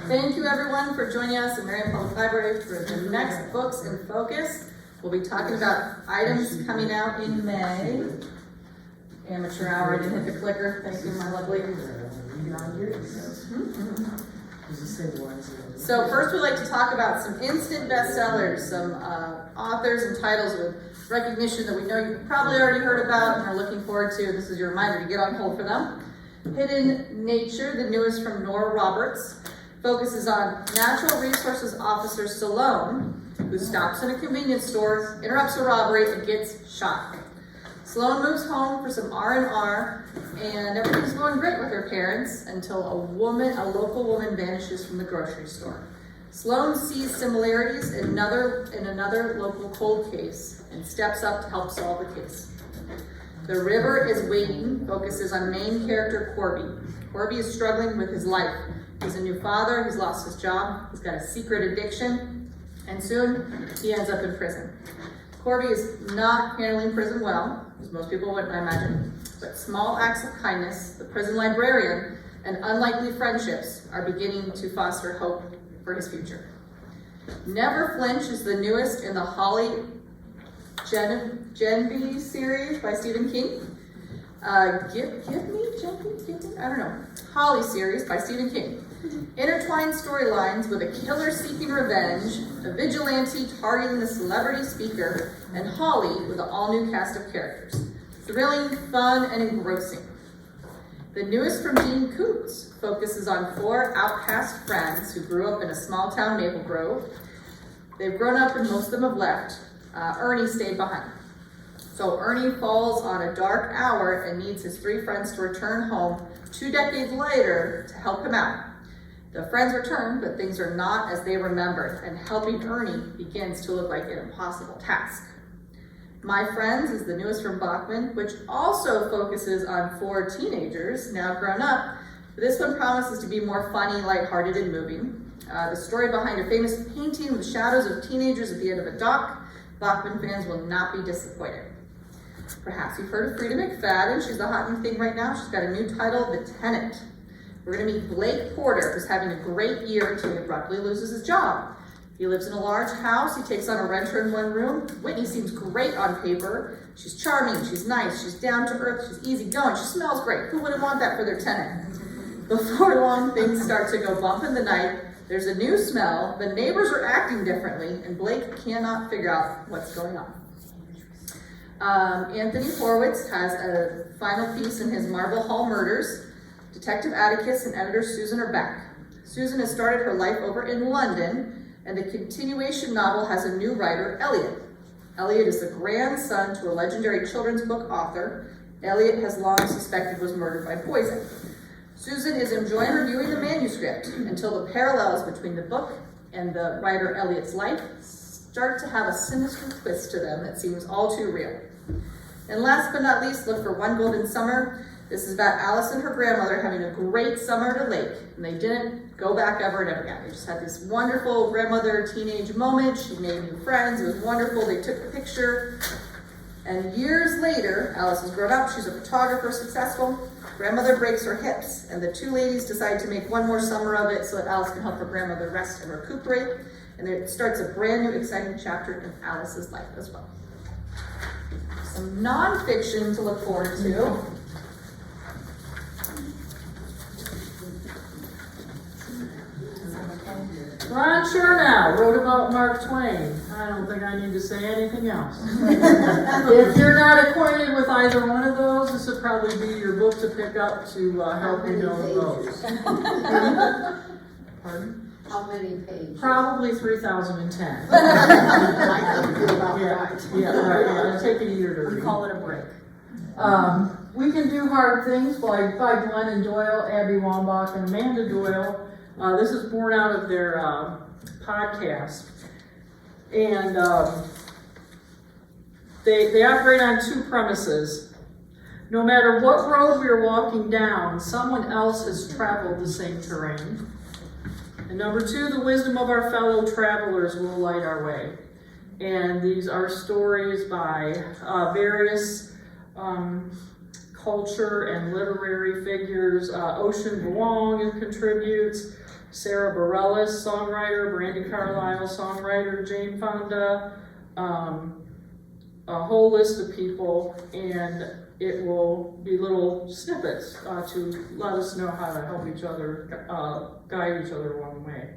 Thank you everyone for joining us in Marion Public Library for the next Books in Focus. We'll be talking about items coming out in May. Amateur hour, I didn't hit the clicker. Thank you, my lovely. So first we'd like to talk about some instant bestsellers, some authors and titles with recognition that we know you've probably already heard about and are looking forward to. This is your reminder to get on hold for them. Hidden Nature, the newest from Nora Roberts, focuses on Natural Resources Officer Sloan, who stops in a convenience store, interrupts a robbery, and gets shot. Sloan moves home for some R&R, and everything's going great with her parents until a local woman vanishes from the grocery store. Sloan sees similarities in another local cold case and steps up to help solve the case. The River is Waiting focuses on main character Corby. Corby is struggling with his life. He's a new father, he's lost his job, he's got a secret addiction, and soon he ends up in prison. Corby is not handling prison well, as most people wouldn't imagine, but small acts of kindness, the prison librarian, and unlikely friendships are beginning to foster hope for his future. Never Flinch is the newest in the Holly Genby series by Stephen King. Holly series by Stephen King. Intertwined storylines with a killer seeking revenge, a vigilante targeting the celebrity speaker, and Holly with an all-new cast of characters. Thrilling, fun, and engrossing. The newest from Dean Koontz focuses on 4 outcast friends who grew up in a small town, Maple Grove. They've grown up and most of them have left. Ernie stayed behind. So Ernie falls on a dark hour and needs his 3 friends to return home 2 decades later to help him out. The friends return, but things are not as they remembered, and helping Ernie begins to look like an impossible task. My Friends is the newest from Bachman, which also focuses on 4 teenagers, now grown up. This one promises to be more funny, lighthearted, and moving. The story behind a famous painting with shadows of teenagers at the end of a dock. Bachman fans will not be disappointed. Perhaps you've heard of Frida McFadden. She's the hot new thing right now. She's got a new title, The Tenant. We're going to meet Blake Porter, who's having a great year until he abruptly loses his job. He lives in a large house. He takes on a renter in one room. Whitney seems great on paper. She's charming, she's nice, she's down to earth, she's easygoing, she smells great. Who wouldn't want that for their tenant? Before long, things start to go bump in the night. There's a new smell, the neighbors are acting differently, and Blake cannot figure out what's going on. Anthony Horowitz has a final piece in his Marble Hall Murders. Detective Atticus and editor Susan are back. Susan has started her life over in London, and the continuation novel has a new writer, Elliot. Elliot is the grandson to a legendary children's book author Elliot has long suspected was murdered by poison. Susan is enjoying reviewing the manuscript until the parallels between the book and the writer Elliot's life start to have a sinister twist to them that seems all too real. And last but not least, look for One Golden Summer. This is about Alice and her grandmother having a great summer at a lake, and they didn't go back ever and ever again. They just had this wonderful grandmother teenage moment. She made new friends. It was wonderful. They took the picture. And years later, Alice has grown up. She's a photographer, successful. Grandmother breaks her hips, and the 2 ladies decide to make one more summer of it so that Alice can help her grandmother rest and recuperate. And it starts a brand new, exciting chapter in Alice's life as well. Some nonfiction to look forward to. Ron Chernow wrote about Mark Twain. I don't think I need to say anything else. If you're not acquainted with either one of those, this would probably be your book to pick up to help you know those. Pardon? How many pages? Probably 3,010. Yeah, take a year to read. We call it a break. We Can Do Hard Things by Glennon Doyle, Abby Wambach, and Amanda Doyle. This is born out of their podcast. And they operate on 2 premises. No matter what road we're walking down, someone else has traveled the same terrain. And number 2, the wisdom of our fellow travelers will light our way. And these are stories by various culture and literary figures. Ocean Vuong contributes. Sarah Bareilles, songwriter, Brandy Carlisle, songwriter, Jane Fonda, a whole list of people, and it will be little snippets to let us know how to help each other, guide each other along the way.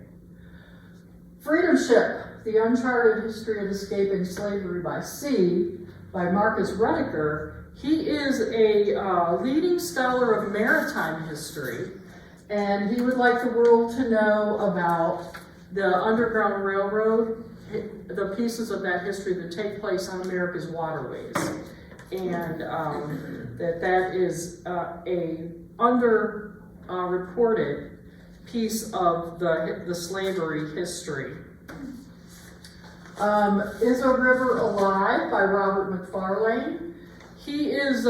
Freedom Ship, The Uncharted History of Escaping Slavery by Sea, by Marcus Rediker. He is a leading scholar of maritime history, and he would like the world to know about the Underground Railroad, the pieces of that history that take place on America's waterways, and that is a under-reported piece of the slavery history. Is a River Alive by Robert McFarlane. He is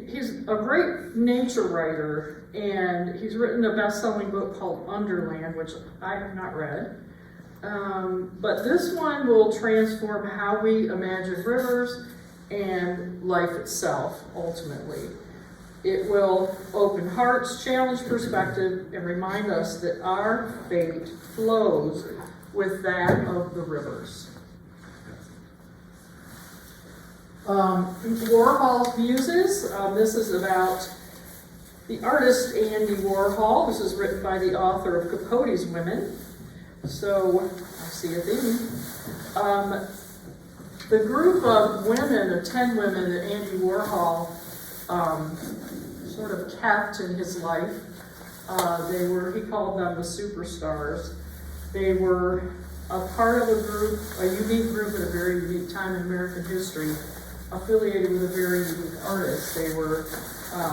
he's a great nature writer, and he's written a best-selling book called Underland, which I have not read. But this one will transform how we imagine rivers and life itself, ultimately. It will open hearts, challenge perspective, and remind us that our fate flows with that of the rivers. Warhol's Muses. This is about the artist Andy Warhol. This is written by the author of Capote's Women. So, I see a theme. The group of women, of 10 women that Andy Warhol sort of kept in his life, he called them the superstars. They were a part of a group, a unique group at a very unique time in American history, affiliated with a very unique artist. They were,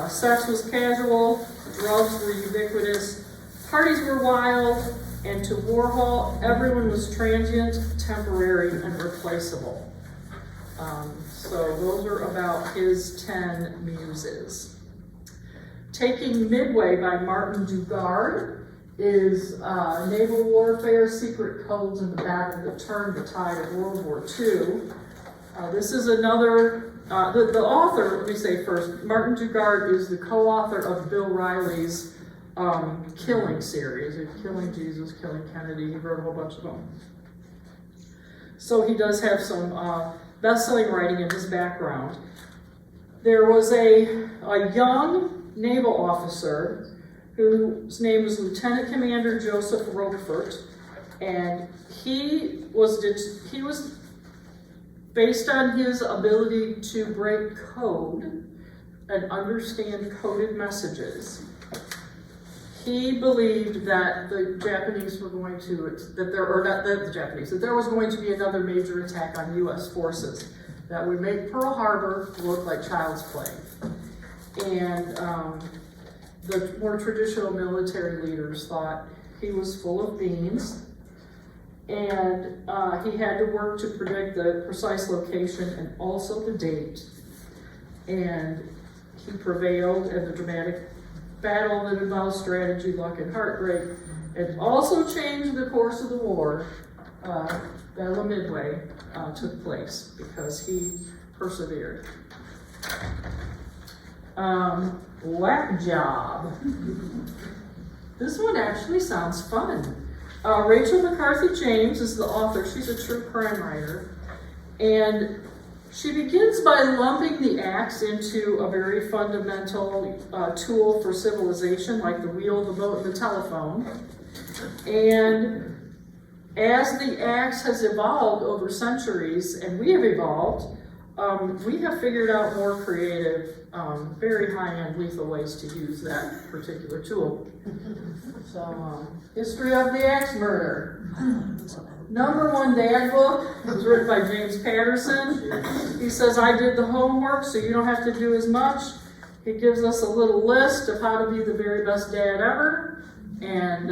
sex was casual, drugs were ubiquitous, parties were wild, and to Warhol, everyone was transient, temporary, and replaceable. So those are about his 10 muses. Taking Midway by Martin Dugard is naval warfare, secret codes, and the battle that turned the tide of World War II. This is another, the author, let me say first, Martin Dugard is the co-author of Bill Riley's Killing series, Killing Jesus, Killing Kennedy. He wrote a whole bunch of them. So he does have some best-selling writing in his background. There was a young naval officer whose name was Lieutenant Commander Joseph Roquefort, and he was based on his ability to break code and understand coded messages. He believed that the Japanese were going to, that there was going to be another major attack on U.S. forces that would make Pearl Harbor look like child's play. And the more traditional military leaders thought he was full of beans, and he had to work to predict the precise location and also the date. And he prevailed in the dramatic battle that involved strategy, luck, and heartbreak, and also changed the course of the war. Battle of Midway took place because he persevered. Whack Job. This one actually sounds fun. Rachel McCarthy James is the author. She's a true crime writer. And she begins by lumping the axe into a very fundamental tool for civilization, like the wheel, the boat, and the telephone. And as the axe has evolved over centuries, and we have evolved, we have figured out more creative, very high-end lethal ways to use that particular tool. So, History of the Axe Murder. #1 dad book. It was written by James Patterson. He says, I did the homework, so you don't have to do as much. He gives us a little list of how to be the very best dad ever. And,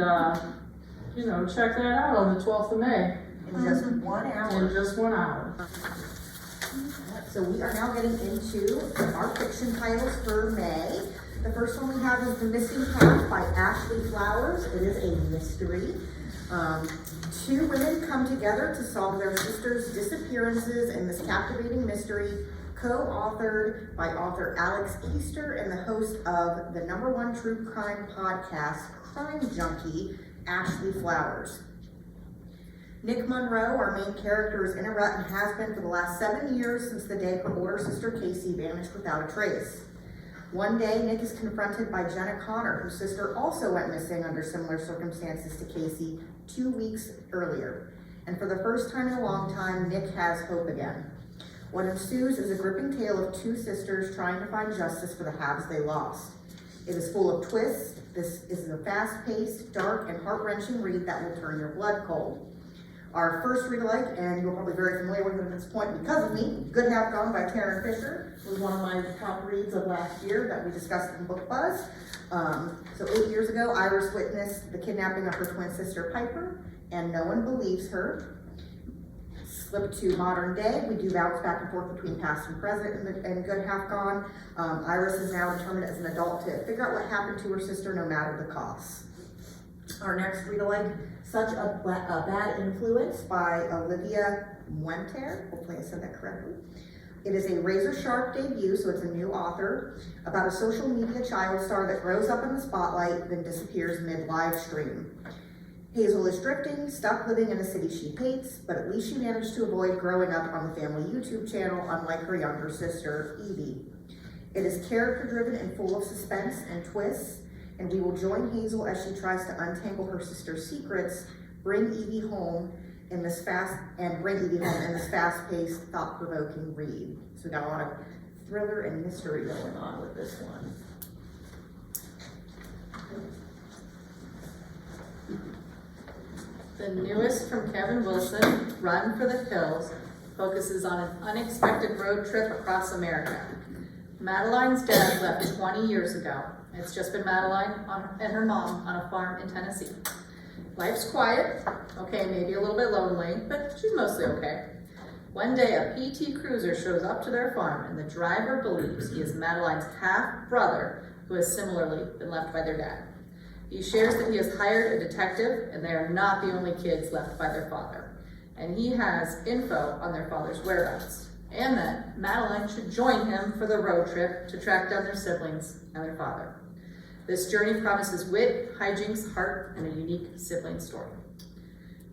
check that out on the 12th of May. In just 1 hour. In just 1 hour. So we are now getting into our fiction titles for May. The first one we have is The Missing Path by Ashley Flowers. It is a mystery. 2 women come together to solve their sisters' disappearances in this captivating mystery co-authored by author Alex Easter and the host of the #1 true crime podcast, Crime Junkie, Ashley Flowers. Nick Monroe, our main character, is in a rut and has been for the last 7 years since the day her older sister Casey vanished without a trace. One day, Nick is confronted by Jenna Connor, whose sister also went missing under similar circumstances to Casey 2 weeks earlier. And for the first time in a long time, Nick has hope again. What ensues is a gripping tale of two sisters trying to find justice for the halves they lost. It is full of twists. This is a fast-paced, dark, and heart-wrenching read that will turn your blood cold. Our first read-alike, and you're probably very familiar with it at this point because of me, Good Half Gone by Karen Fisher, was one of my top reads of last year that we discussed in Book Buzz. So 8 years ago, Iris witnessed the kidnapping of her twin sister Piper, and no one believes her. Flip to modern day, we do bounce back and forth between past and present and Good Half Gone. Iris is now determined as an adult to figure out what happened to her sister no matter the cost. Our next read-alike, Such a Bad Influence by Olivia Muenter. Hopefully I said that correctly. It is a razor-sharp debut, so it's a new author, about a social media child star that grows up in the spotlight, then disappears mid-live stream. Hazel is drifting, stuck living in a city she hates, but at least she managed to avoid growing up on the family YouTube channel, unlike her younger sister, Evie. It is character-driven and full of suspense and twists, and we will join Hazel as she tries to untangle her sister's secrets, bring Evie home in this fast-paced, thought-provoking read. So we got a lot of thriller and mystery going on with this one. The newest from Kevin Wilson, Run for the Hills, focuses on an unexpected road trip across America. Madeline's dad left 20 years ago. It's just been Madeline and her mom on a farm in Tennessee. Life's quiet, okay, maybe a little bit lonely, but she's mostly okay. One day, a PT Cruiser shows up to their farm, and the driver believes he is Madeline's half-brother, who has similarly been left by their dad. He shares that he has hired a detective, and they are not the only kids left by their father. And he has info on their father's whereabouts, and that Madeline should join him for the road trip to track down their siblings and their father. This journey promises wit, hijinks, heart, and a unique sibling story.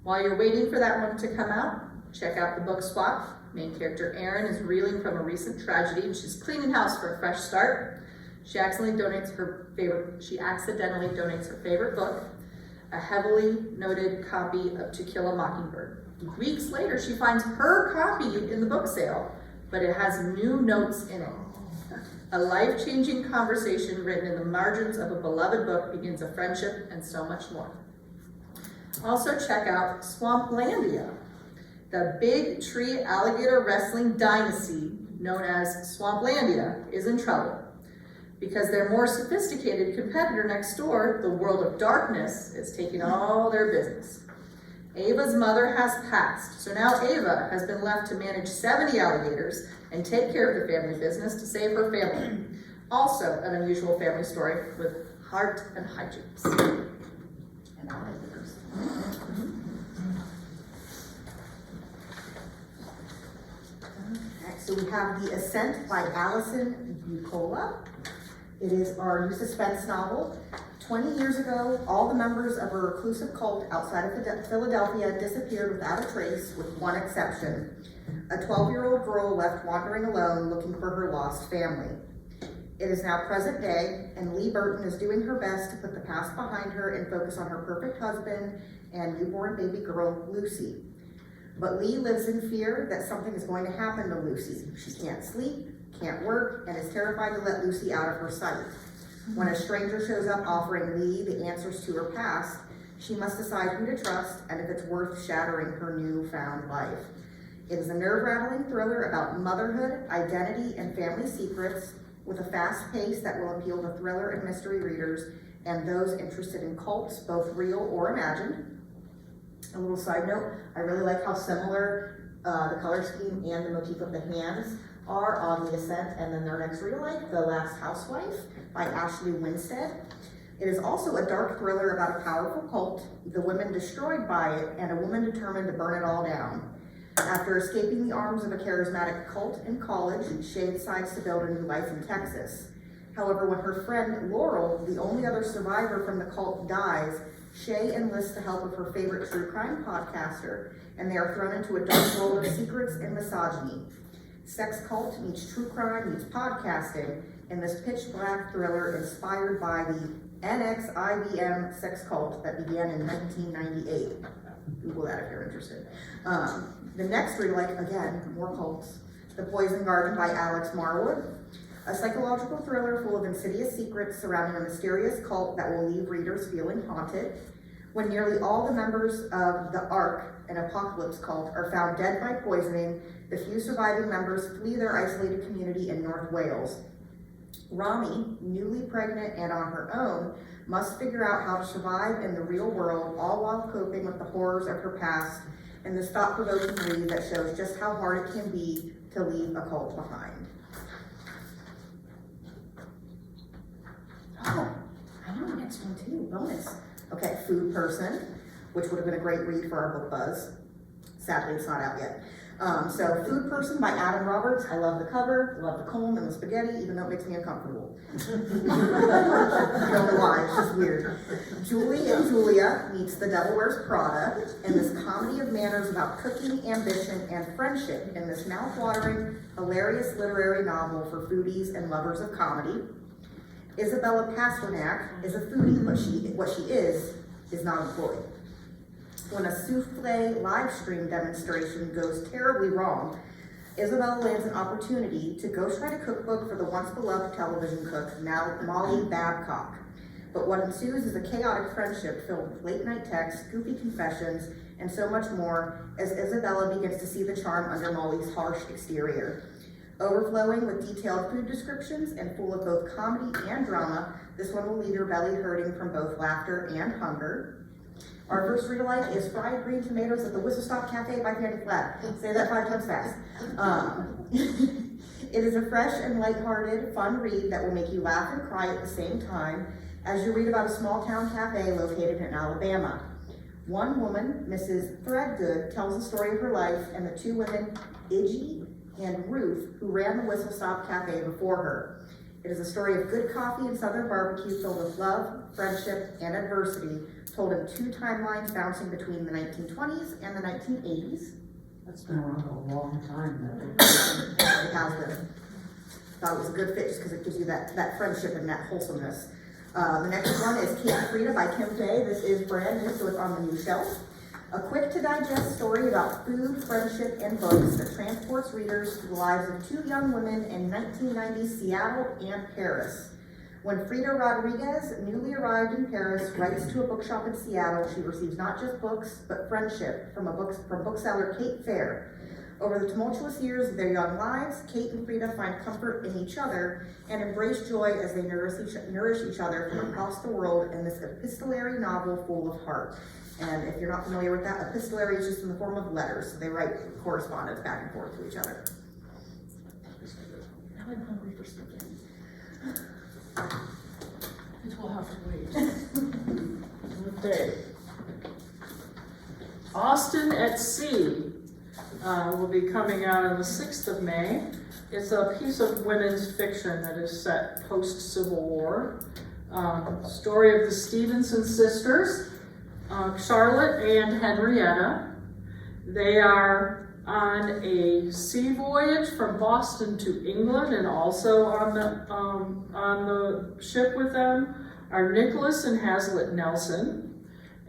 While you're waiting for that one to come out, check out the book swap. Main character Erin is reeling from a recent tragedy, and she's cleaning house for a fresh start. She accidentally donates her favorite book, a heavily noted copy of To Kill a Mockingbird. Weeks later, she finds her copy in the book sale, but it has new notes in it. A life-changing conversation written in the margins of a beloved book begins a friendship and so much more. Also check out Swamplandia. The big tree alligator wrestling dynasty known as Swamplandia is in trouble. Because their more sophisticated competitor next door, the World of Darkness, is taking all their business. Ava's mother has passed, so now Ava has been left to manage 70 alligators and take care of the family business to save her family. Also an unusual family story with heart and hijinks. And alligators. Okay, so we have The Ascent by Allison Bucola. It is our new suspense novel. 20 years ago, all the members of a reclusive cult outside of Philadelphia disappeared without a trace, with one exception. A 12-year-old girl left wandering alone looking for her lost family. It is now present day, and Lee Burton is doing her best to put the past behind her and focus on her perfect husband and newborn baby girl, Lucy. But Lee lives in fear that something is going to happen to Lucy. She can't sleep, can't work, and is terrified to let Lucy out of her sight. When a stranger shows up offering Lee the answers to her past, she must decide who to trust and if it's worth shattering her newfound life. It is a nerve-rattling thriller about motherhood, identity, and family secrets, with a fast pace that will appeal to thriller and mystery readers and those interested in cults, both real or imagined. A little side note, I really like how similar the color scheme and the motif of the hands are on The Ascent, and then their next read-alike, The Last Housewife by Ashley Winstead. It is also a dark thriller about a powerful cult, the women destroyed by it, and a woman determined to burn it all down. After escaping the arms of a charismatic cult in college, Shay decides to build a new life in Texas. However, when her friend Laurel, the only other survivor from the cult, dies, Shay enlists the help of her favorite true crime podcaster, and they are thrown into a dark world of secrets and misogyny. Sex cult meets true crime meets podcasting in this pitch black thriller inspired by the NXIVM sex cult that began in 1998. Google that if you're interested. The next read, like again, more cults. The Poison Garden by Alex Marwood. A psychological thriller full of insidious secrets surrounding a mysterious cult that will leave readers feeling haunted. When nearly all the members of the Ark, an apocalypse cult, are found dead by poisoning, the few surviving members flee their isolated community in North Wales. Rami, newly pregnant and on her own, must figure out how to survive in the real world, all while coping with the horrors of her past, in this thought-provoking read that shows just how hard it can be to leave a cult behind. Oh, I know the next one too, bonus. Okay, Food Person, which would have been a great read for our book buzz. Sadly, it's not out yet. So Food Person by Adam Roberts. I love the cover, love the comb and the spaghetti, even though it makes me uncomfortable. I don't know why, it's just weird. Julie and Julia meets The Devil Wears Prada in this comedy of manners about cooking, ambition, and friendship in this mouth-watering, hilarious literary novel for foodies and lovers of comedy. Isabella Pasternak is a foodie, but what she is not employed. When a souffle live stream demonstration goes terribly wrong, Isabella lands an opportunity to ghostwrite a cookbook for the once beloved television cook, now Molly Babcock. But what ensues is a chaotic friendship filled with late night texts, goofy confessions, and so much more as Isabella begins to see the charm under Molly's harsh exterior. Overflowing with detailed food descriptions and full of both comedy and drama, this one will leave your belly hurting from both laughter and hunger. Our first read alike is Fried Green Tomatoes at the Whistle Stop Cafe by Candy Flat. Say that 5 times fast. It is a fresh and lighthearted, fun read that will make you laugh and cry at the same time as you read about a small town cafe located in Alabama. One woman, Mrs. Threadgood, tells the story of her life and the two women, Iggy and Ruth, who ran the Whistle Stop Cafe before her. It is a story of good coffee and southern barbecue filled with love, friendship, and adversity, told in 2 timelines bouncing between the 1920s and the 1980s. That's been around a long time now. It has been. Thought it was a good fit just because it gives you that friendship and that wholesomeness. The next one is Camp Frida by Kim Day. This is brand new, so it's on the new shelf. A quick-to-digest story about food, friendship, and books that transports readers to the lives of 2 young women in 1990 Seattle and Paris. When Frida Rodriguez, newly arrived in Paris, writes to a bookshop in Seattle, she receives not just books, but friendship from bookseller Kate Fair. Over the tumultuous years of their young lives, Kate and Frida find comfort in each other and embrace joy as they nourish each other from across the world in this epistolary novel full of heart. And if you're not familiar with that, epistolary is just in the form of letters. So they write correspondence back and forth to each other. Now I'm hungry for something. It will have to wait. Okay. Austin at Sea will be coming out on the 6th of May. It's a piece of women's fiction that is set post-Civil War. Story of the Stevenson sisters, Charlotte and Henrietta. They are on a sea voyage from Boston to England, and also on the ship with them are Nicholas and Hazlitt Nelson.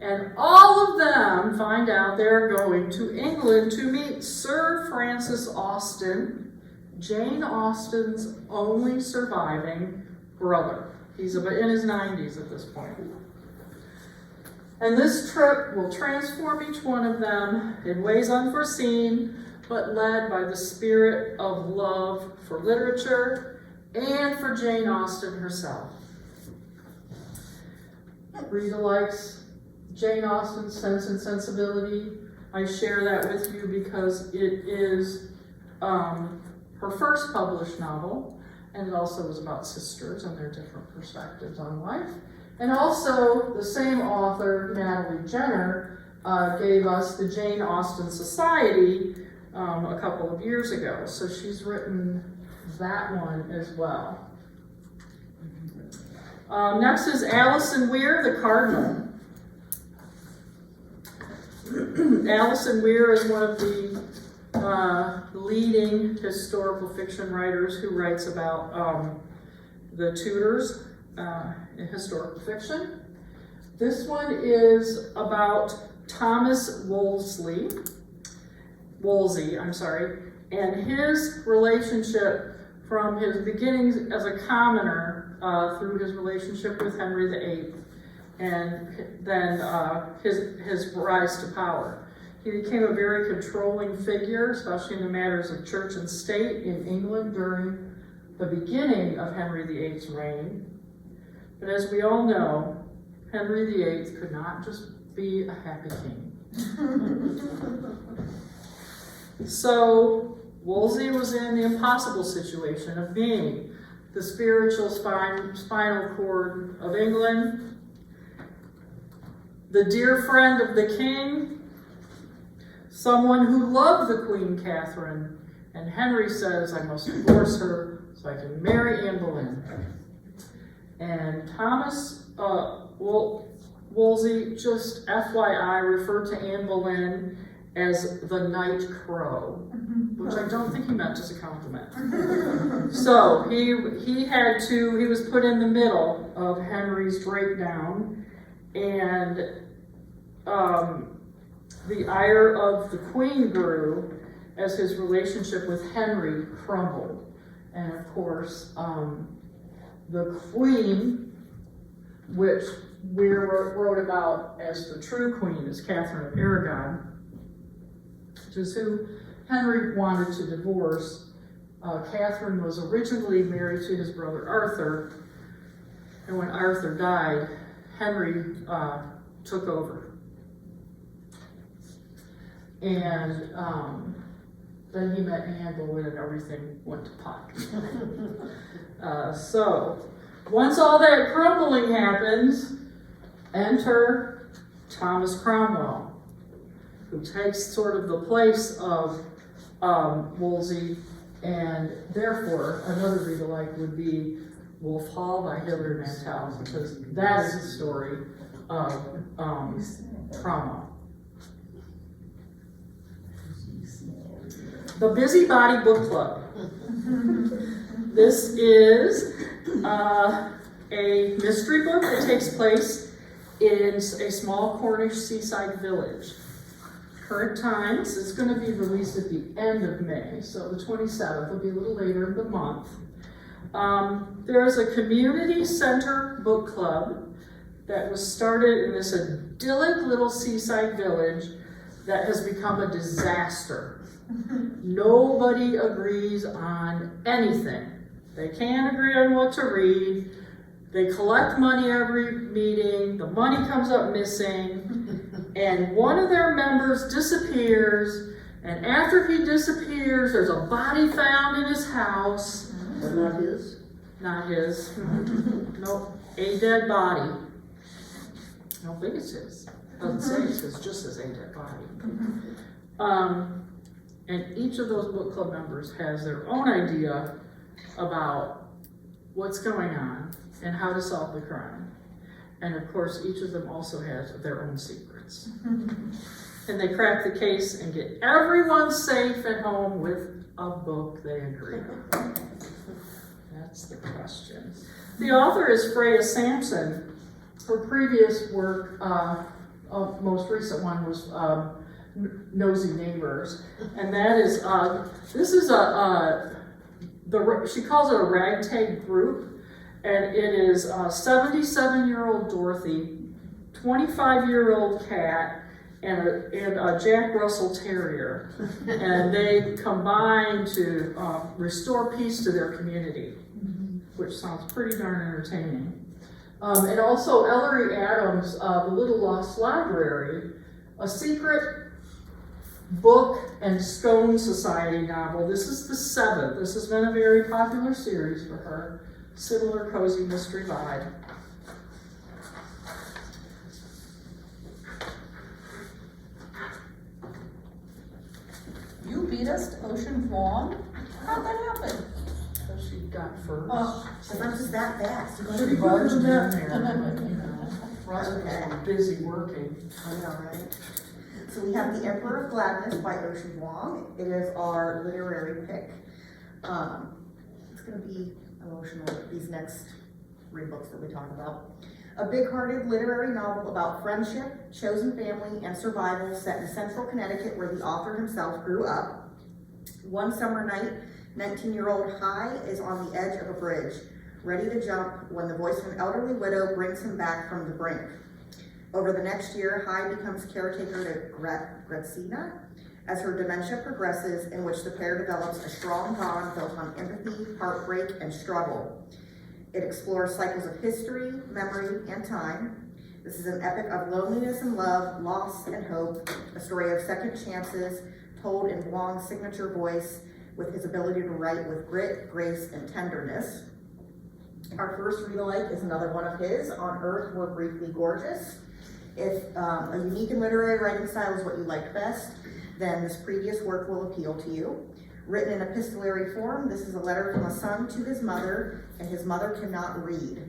And all of them find out they're going to England to meet Sir Francis Austen, Jane Austen's only surviving brother. He's in his 90s at this point. And this trip will transform each one of them in ways unforeseen, but led by the spirit of love for literature and for Jane Austen herself. Rita likes Jane Austen's Sense and Sensibility. I share that with you because it is her first published novel, and it also was about sisters and their different perspectives on life. And also, the same author, Natalie Jenner, gave us the Jane Austen Society, a couple of years ago. So she's written that one as well. Next is Alison Weir, The Cardinal. Alison Weir is one of the leading historical fiction writers who writes about the Tudors in historical fiction. This one is about Thomas Wolsey, and his relationship from his beginnings as a commoner through his relationship with Henry VIII, and then his rise to power. He became a very controlling figure, especially in the matters of church and state in England during the beginning of Henry VIII's reign. But as we all know, Henry VIII could not just be a happy king. So Wolsey was in the impossible situation of being the spiritual spinal cord of England, the dear friend of the king, someone who loved the Queen Catherine, and Henry says, I must divorce her so I can marry Anne Boleyn. And Thomas Wolsey, just FYI, referred to Anne Boleyn as the Night Crow, which I don't think he meant as a compliment. So he was put in the middle of Henry's breakdown, and the ire of the Queen grew as his relationship with Henry crumbled. And of course, the Queen, which we wrote about as the true Queen, is Catherine of Aragon, which is who Henry wanted to divorce. Catherine was originally married to his brother Arthur, and when Arthur died, Henry took over. And then he met Anne Boleyn and everything went to pot. So, once all that crumbling happens, enter Thomas Cromwell, who takes sort of the place of Wolsey, and therefore another read-alike would be Wolf Hall by Hilary Mantel, because that is the story of Cromwell. The Busybody Book Club. This is a mystery book that takes place in a small Cornish seaside village. Current times, it's going to be released at the end of May, so the 27th will be a little later in the month. There is a community center book club that was started in this idyllic little seaside village that has become a disaster. Nobody agrees on anything. They can't agree on what to read. They collect money every meeting. The money comes up missing. And one of their members disappears. And after he disappears, there's a body found in his house. But not his? Not his. Nope. A dead body. I don't think it's his. Doesn't say it's his, just says a dead body. And each of those book club members has their own idea about what's going on and how to solve the crime. And of course, each of them also has their own secrets. And they crack the case and get everyone safe at home with a book they agree on. That's the question. The author is Freya Sampson. Her previous work, most recent one was Nosy Neighbors, and that is this is she calls it a ragtag group, and it is 77-year-old Dorothy, 25-year-old cat, and a Jack Russell Terrier, and they combine to restore peace to their community, which sounds pretty darn entertaining. And also Ellery Adams' The Little Lost Library, a secret book and stone society novel. This is the 7th. This has been a very popular series for her. Similar cozy mystery vibe. You beat Ocean Vuong. How'd that happen? So she got first. Oh, If I'm just that fast. You She barged in there. Okay. Russ was busy working. I know, right? So we have The Emperor of Gladness by Ocean Vuong. It is our literary pick. It's gonna be emotional, these next 3 books that we talk about. A big-hearted literary novel about friendship, chosen family, and survival set in central Connecticut where the author himself grew up. One summer night, 19-year-old Hai is on the edge of a bridge, ready to jump when the voice of an elderly widow brings him back from the brink. Over the next year, Hai becomes caretaker to Gretsina as her dementia progresses, in which the pair develops a strong bond built on empathy, heartbreak, and struggle. It explores cycles of history, memory, and time. This is an epic of loneliness and love, loss and hope, a story of second chances, told in Vuong's signature voice with his ability to write with grit, grace, and tenderness. Our first read-alike is another one of his, On Earth We're Briefly Gorgeous. If a unique and literary writing style is what you like best, then this previous work will appeal to you. Written in epistolary form, this is a letter from a son to his mother, and his mother cannot read.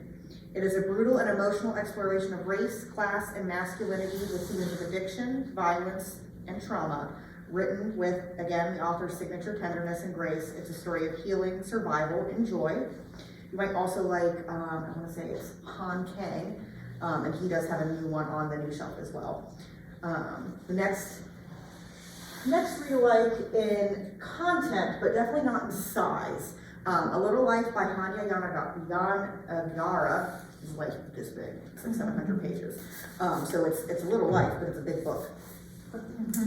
It is a brutal and emotional exploration of race, class, and masculinity with themes of addiction, violence, and trauma. Written with, again, the author's signature tenderness and grace. It's a story of healing, survival, and joy. You might also like, I want to say it's Han Kang, and he does have a new one on the new shelf as well. The next read-alike in content, but definitely not in size. A Little Life by Hanya Yanagara is like this big. It's like 700 pages. So it's a little life, but it's a big book.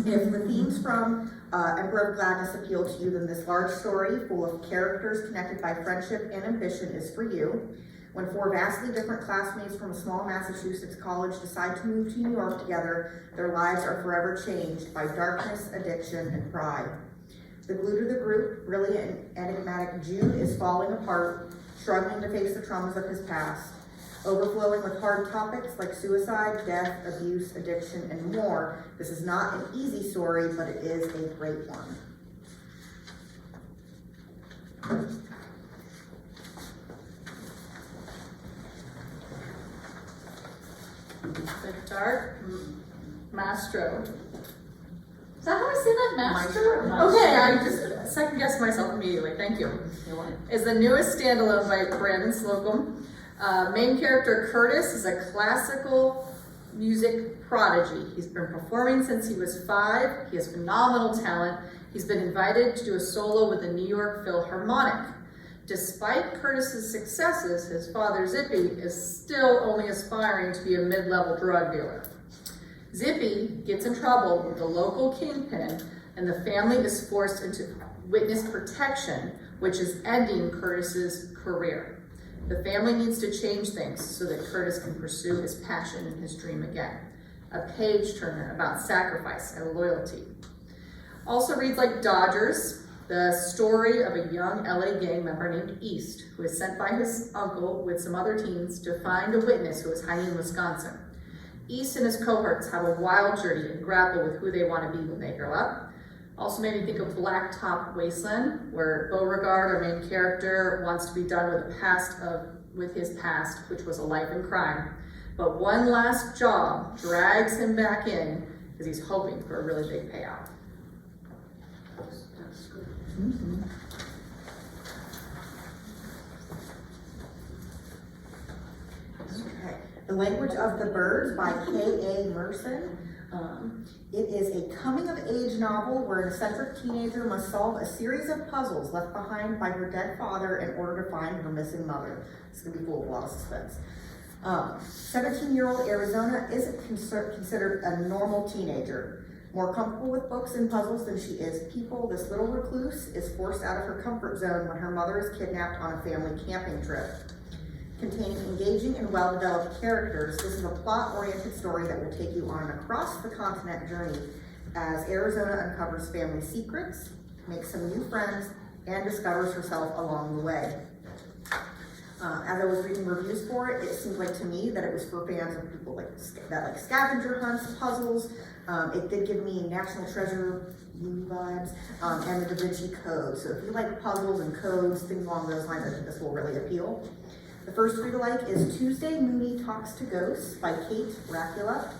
If the themes from Emperor of Gladness appeal to you, then this large story, full of characters connected by friendship and ambition, is for you. When 4 vastly different classmates from a small Massachusetts college decide to move to New York together, their lives are forever changed by darkness, addiction, and pride. The glue to the group, brilliant and enigmatic Jude, is falling apart, struggling to face the traumas of his past, overflowing with hard topics like suicide, death, abuse, addiction, and more. This is not an easy story, but it is a great one. The Dark Maestro. Is that how I say that? Maestro? Maestro. Okay, I just second guessed myself immediately. Thank you. Is the newest standalone by Brandon Slocum. Main character Curtis is a classical music prodigy. He's been performing since he was 5. He has phenomenal talent. He's been invited to do a solo with the New York Philharmonic. Despite Curtis's successes, his father Zippy is still only aspiring to be a mid-level drug dealer. Zippy gets in trouble with the local kingpin, and the family is forced into witness protection, which is ending Curtis's career. The family needs to change things so that Curtis can pursue his passion and his dream again. A page-turner about sacrifice and loyalty. Also reads like Dodgers, the story of a young LA gang member named East, who is sent by his uncle with some other teens to find a witness who is hiding in Wisconsin. East and his cohorts have a wild journey and grapple with who they want to be when they grow up. Also made me think of Blacktop Wasteland, where Beauregard, our main character, wants to be done with his past, which was a life in crime. But one last job drags him back in because he's hoping for a really big payout. Mm-hmm. Okay. The Language of the Birds by K.A. Merson. It is a coming-of-age novel where an eccentric teenager must solve a series of puzzles left behind by her dead father in order to find her missing mother. It's going to be full of a lot of suspense. 17-year-old Arizona isn't considered a normal teenager. More comfortable with books and puzzles than she is people, this little recluse is forced out of her comfort zone when her mother is kidnapped on a family camping trip. Containing engaging and well-developed characters, this is a plot-oriented story that will take you on an across-the-continent journey as Arizona uncovers family secrets, makes some new friends, and discovers herself along the way. As I was reading reviews for it, it seemed like to me that it was for fans of people that like scavenger hunts, puzzles. It did give me National Treasure Uni vibes, and the Da Vinci Code. So if you like puzzles and codes, things along those lines, I think this will really appeal. The first read-alike is Tuesday Mooney Talks to Ghosts by Kate Racula.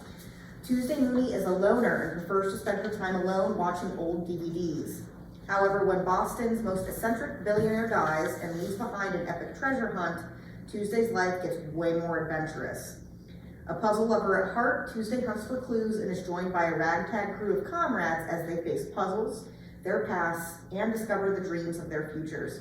Tuesday Mooney is a loner and prefers to spend her time alone watching old DVDs. However, when Boston's most eccentric billionaire dies and leaves behind an epic treasure hunt, Tuesday's life gets way more adventurous. A puzzle lover at heart, Tuesday hunts for clues and is joined by a ragtag crew of comrades as they face puzzles, their pasts, and discover the dreams of their futures.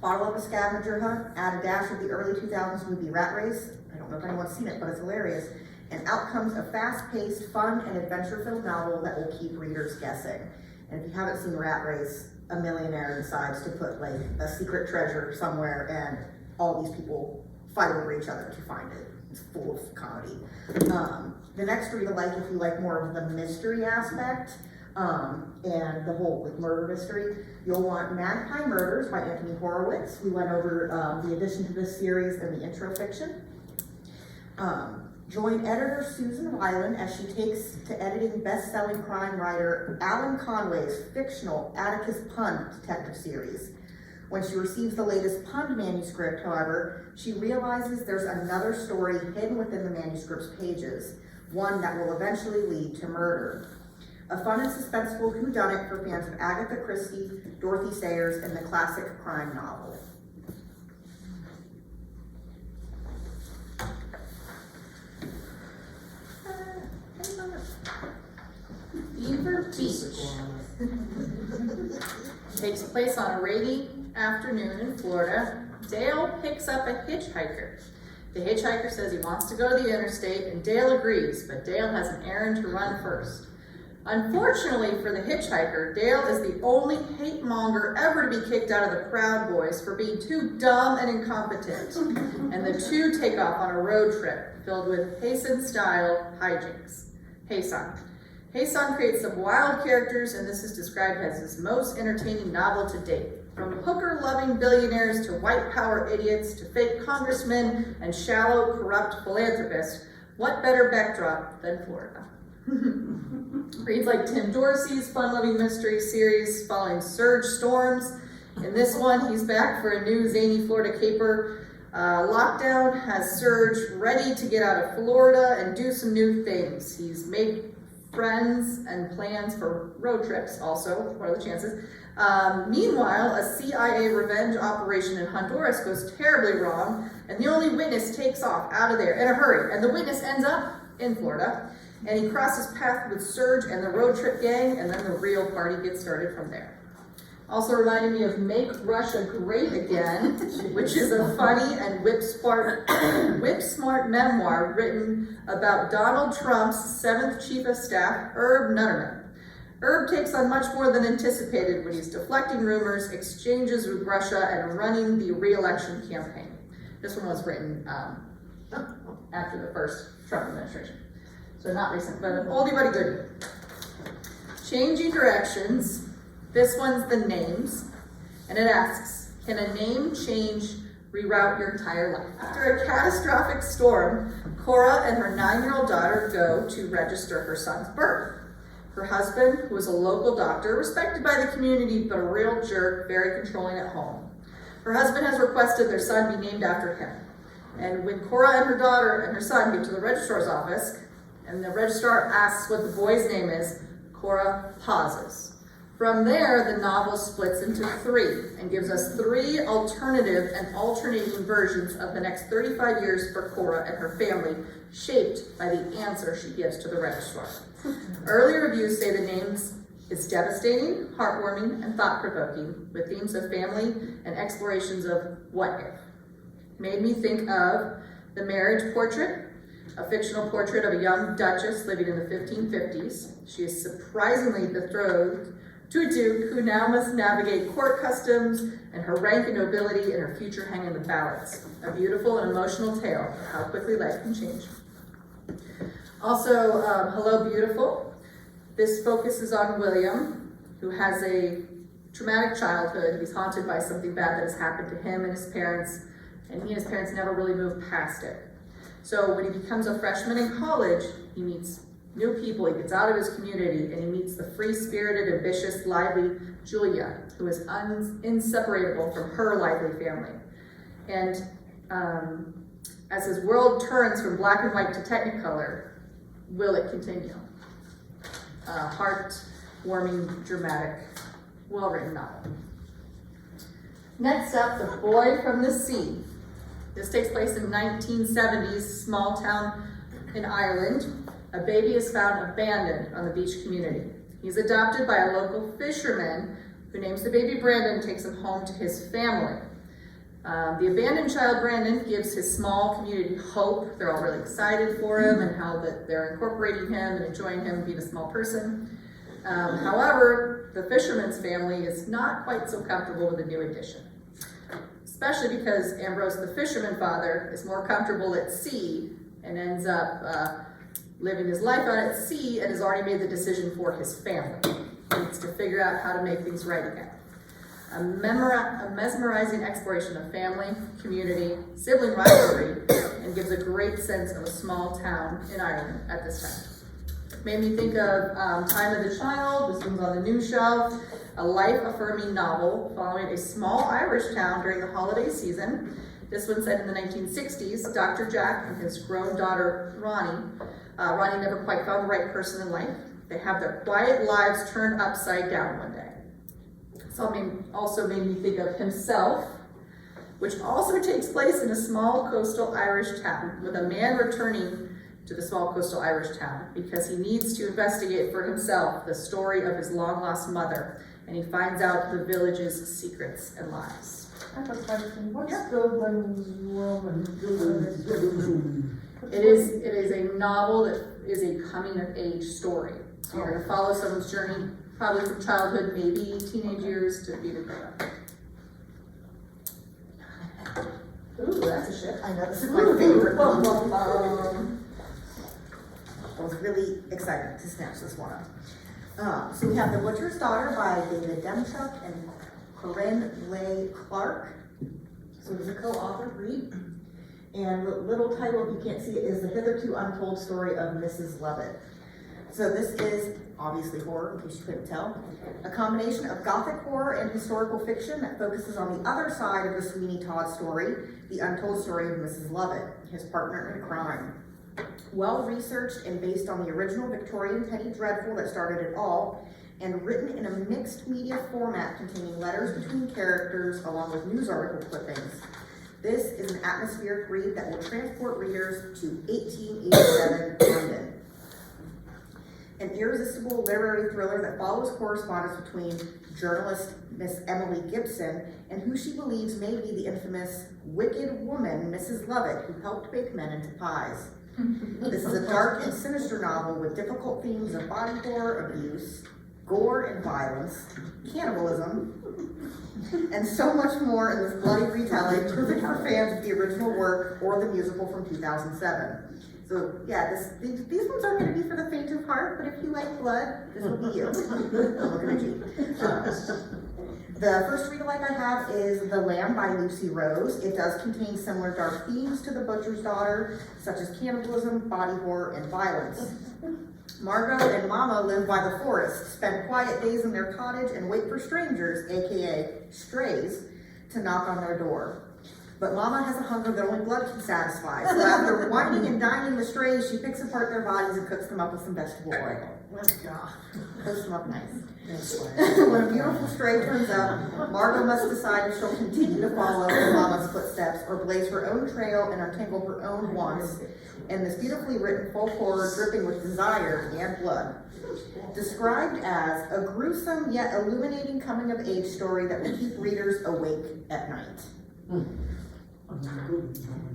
Bottle up a scavenger hunt, add a dash of the early 2000s movie Rat Race. I don't know if anyone's seen it, but it's hilarious. And out comes a fast-paced, fun, and adventure-filled novel that will keep readers guessing. And if you haven't seen Rat Race, a millionaire decides to put like a secret treasure somewhere and all these people fight over each other to find it. It's full of comedy. The next read-alike, if you like more of the mystery aspect and the whole like murder mystery, you'll want Magpie Murders by Anthony Horowitz. We went over the addition to this series in the intro fiction. Join editor Susan Weiland as she takes to editing best-selling crime writer Alan Conway's fictional Atticus Pund detective series. When she receives the latest Pund manuscript, however, she realizes there's another story hidden within the manuscript's pages, one that will eventually lead to murder. A fun and suspenseful whodunit for fans of Agatha Christie, Dorothy Sayers, and the classic crime novel. Beaver Beach takes place on a rainy afternoon in Florida. Dale picks up a hitchhiker. The hitchhiker says he wants to go to the interstate, and Dale agrees, but Dale has an errand to run first. Unfortunately for the hitchhiker, Dale is the only hate monger ever to be kicked out of the Proud Boys for being too dumb and incompetent. And the two take off on a road trip filled with Hayson-style hijinks. Hayson creates some wild characters, and this is described as his most entertaining novel to date. From hooker-loving billionaires to white power idiots to fake congressmen and shallow, corrupt philanthropists, what better backdrop than Florida? Reads like Tim Dorsey's fun-loving mystery series following Surge Storms. In this one, he's back for a new zany Florida caper. Lockdown has Surge ready to get out of Florida and do some new things. He's made friends and plans for road trips also. What are the chances? Meanwhile, a CIA revenge operation in Honduras goes terribly wrong, and the only witness takes off out of there in a hurry, and the witness ends up in Florida, and he crosses paths with Surge and the road trip gang, and then the real party gets started from there. Also reminded me of Make Russia Great Again, which is a funny and whip-smart memoir written about Donald Trump's 7th Chief of Staff, Herb Nutterman. Herb takes on much more than anticipated when he's deflecting rumors, exchanges with Russia, and running the re-election campaign. This one was written after the first Trump administration. So not recent, but an oldie but a goodie. Changing Directions. This one's the names, and it asks, can a name change reroute your entire life? After a catastrophic storm, Cora and her 9-year-old daughter go to register her son's birth. Her husband, who is a local doctor, respected by the community, but a real jerk, very controlling at home. Her husband has requested their son be named after him. And when Cora and her daughter and her son get to the registrar's office, and the registrar asks what the boy's name is, Cora pauses. From there, the novel splits into 3 and gives us 3 alternative and alternating versions of the next 35 years for Cora and her family, shaped by the answer she gives to the registrar. Early reviews say the names is devastating, heartwarming, and thought-provoking, with themes of family and explorations of what if. Made me think of The Marriage Portrait, a fictional portrait of a young duchess living in the 1550s. She is surprisingly betrothed to a duke who now must navigate court customs, and her rank and nobility and her future hang in the balance. A beautiful and emotional tale of how quickly life can change. Also, Hello Beautiful. This focuses on William, who has a traumatic childhood. He's haunted by something bad that has happened to him and his parents, and he and his parents never really moved past it. So when he becomes a freshman in college, he meets new people. He gets out of his community and he meets the free-spirited, ambitious, lively Julia, who is inseparable from her lively family. And as his world turns from black and white to technicolor, will it continue? Heart-warming, dramatic, well-written novel. Next up, The Boy from the Sea. This takes place in 1970s, small town in Ireland. A baby is found abandoned on the beach community. He's adopted by a local fisherman who names the baby Brandon and takes him home to his family. The abandoned child, Brandon, gives his small community hope. They're all really excited for him and how that they're incorporating him and enjoying him being a small person. However, the fisherman's family is not quite so comfortable with the new addition, especially because Ambrose, the fisherman father, is more comfortable at sea and ends up living his life out at sea and has already made the decision for his family. He needs to figure out how to make things right again. A mesmerizing exploration of family, community, sibling rivalry, and gives a great sense of a small town in Ireland at this time. Made me think of Time of the Child. This one's on the new shelf. A life-affirming novel following a small Irish town during the holiday season. This one set in the 1960s. Dr. Jack and his grown daughter, Ronnie. Ronnie never quite found the right person in life. They have their quiet lives turned upside down one day. Also made me think of Himself, which also takes place in a small coastal Irish town, with a man returning to the small coastal Irish town because he needs to investigate for himself the story of his long-lost mother, and he finds out the village's secrets and lies. I have a question. What's Dublin Woman? It is a novel that is a coming-of-age story. So you're going to follow someone's journey, probably from childhood, maybe teenage years, to being a grown-up. Ooh, that's a ship. I know, this is my favorite one. I was really excited to snatch this one up. So we have The Butcher's Daughter by David Demchuk and Corinne Leigh Clark. So it is a co-authored read. And the little title, if you can't see it, is The Hitherto Untold Story of Mrs. Lovett. So this is obviously horror, in case you couldn't tell. A combination of gothic horror and historical fiction that focuses on the other side of the Sweeney Todd story, the untold story of Mrs. Lovett, his partner in crime. Well-researched and based on the original Victorian Penny Dreadful that started it all, and written in a mixed media format containing letters between characters along with news article clippings. This is an atmospheric read that will transport readers to 1887 London. An irresistible literary thriller that follows correspondence between journalist Miss Emily Gibson and who she believes may be the infamous wicked woman, Mrs. Lovett, who helped bake men into pies. This is a dark and sinister novel with difficult themes of body horror, abuse, gore and violence, cannibalism, and so much more in this bloody retelling, perfect for fans of the original work or the musical from 2007. So yeah, these ones aren't going to be for the faint of heart, but if you like blood, this will be you. I'm looking at you. The first read-alike I have is The Lamb by Lucy Rose. It does contain similar dark themes to The Butcher's Daughter, such as cannibalism, body horror, and violence. Margot and Mama live by the forest, spend quiet days in their cottage, and wait for strangers, aka strays, to knock on their door. But Mama has a hunger that only blood can satisfy, so after whining and dining the strays, she picks apart their bodies and cooks them up with some vegetable oil. Cooks them up nice. When a beautiful stray turns up, Margot must decide if she'll continue to follow in Mama's footsteps or blaze her own trail and untangle her own wants in this beautifully written folk horror dripping with desire and blood. Described as a gruesome yet illuminating coming-of-age story that will keep readers awake at night.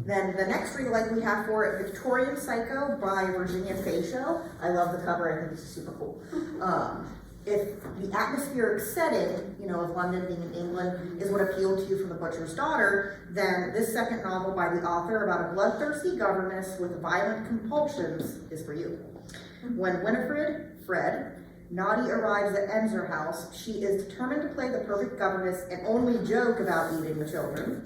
Then the next read-alike we have for it, Victorian Psycho by Virginia Facio. I love the cover, I think this is super cool. If the atmospheric setting, of London being in England is what appealed to you from The Butcher's Daughter, then this second novel by the author about a bloodthirsty governess with violent compulsions is for you. When Winifred, Fred, Naughty arrives at Enzer House, she is determined to play the perfect governess and only joke about eating the children.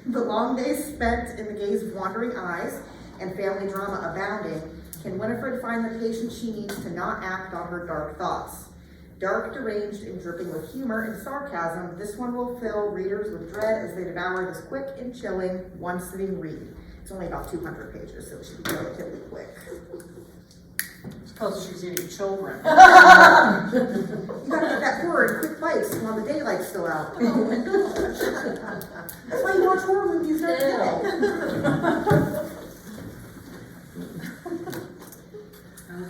The long days spent in the gaze of wandering eyes and family drama abounding Can Winifred find the patience she needs to not act on her dark thoughts? Dark, deranged, and dripping with humor and sarcasm, this one will fill readers with dread as they devour this quick and chilling, one-sitting read. It's only about 200 pages, so it should be relatively quick. It's because she's eating children. You gotta get that horror in quick bites while the daylight's still out. That's why you watch horror movies during the day.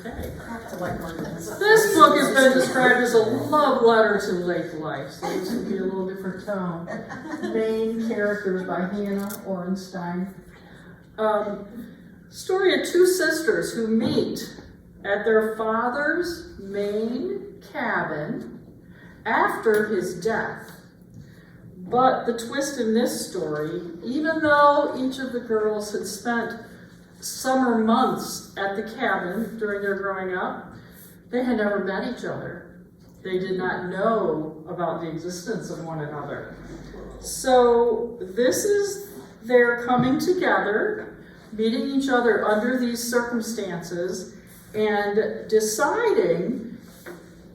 Okay. Back to like This book has been described as a love letter to lake life, so this would be a little different tone. Main characters by Hannah Orenstein. Story of two sisters who meet at their father's Maine cabin after his death. But the twist in this story, even though each of the girls had spent summer months at the cabin during their growing up, they had never met each other. They did not know about the existence of one another. So this is their coming together, meeting each other under these circumstances, and deciding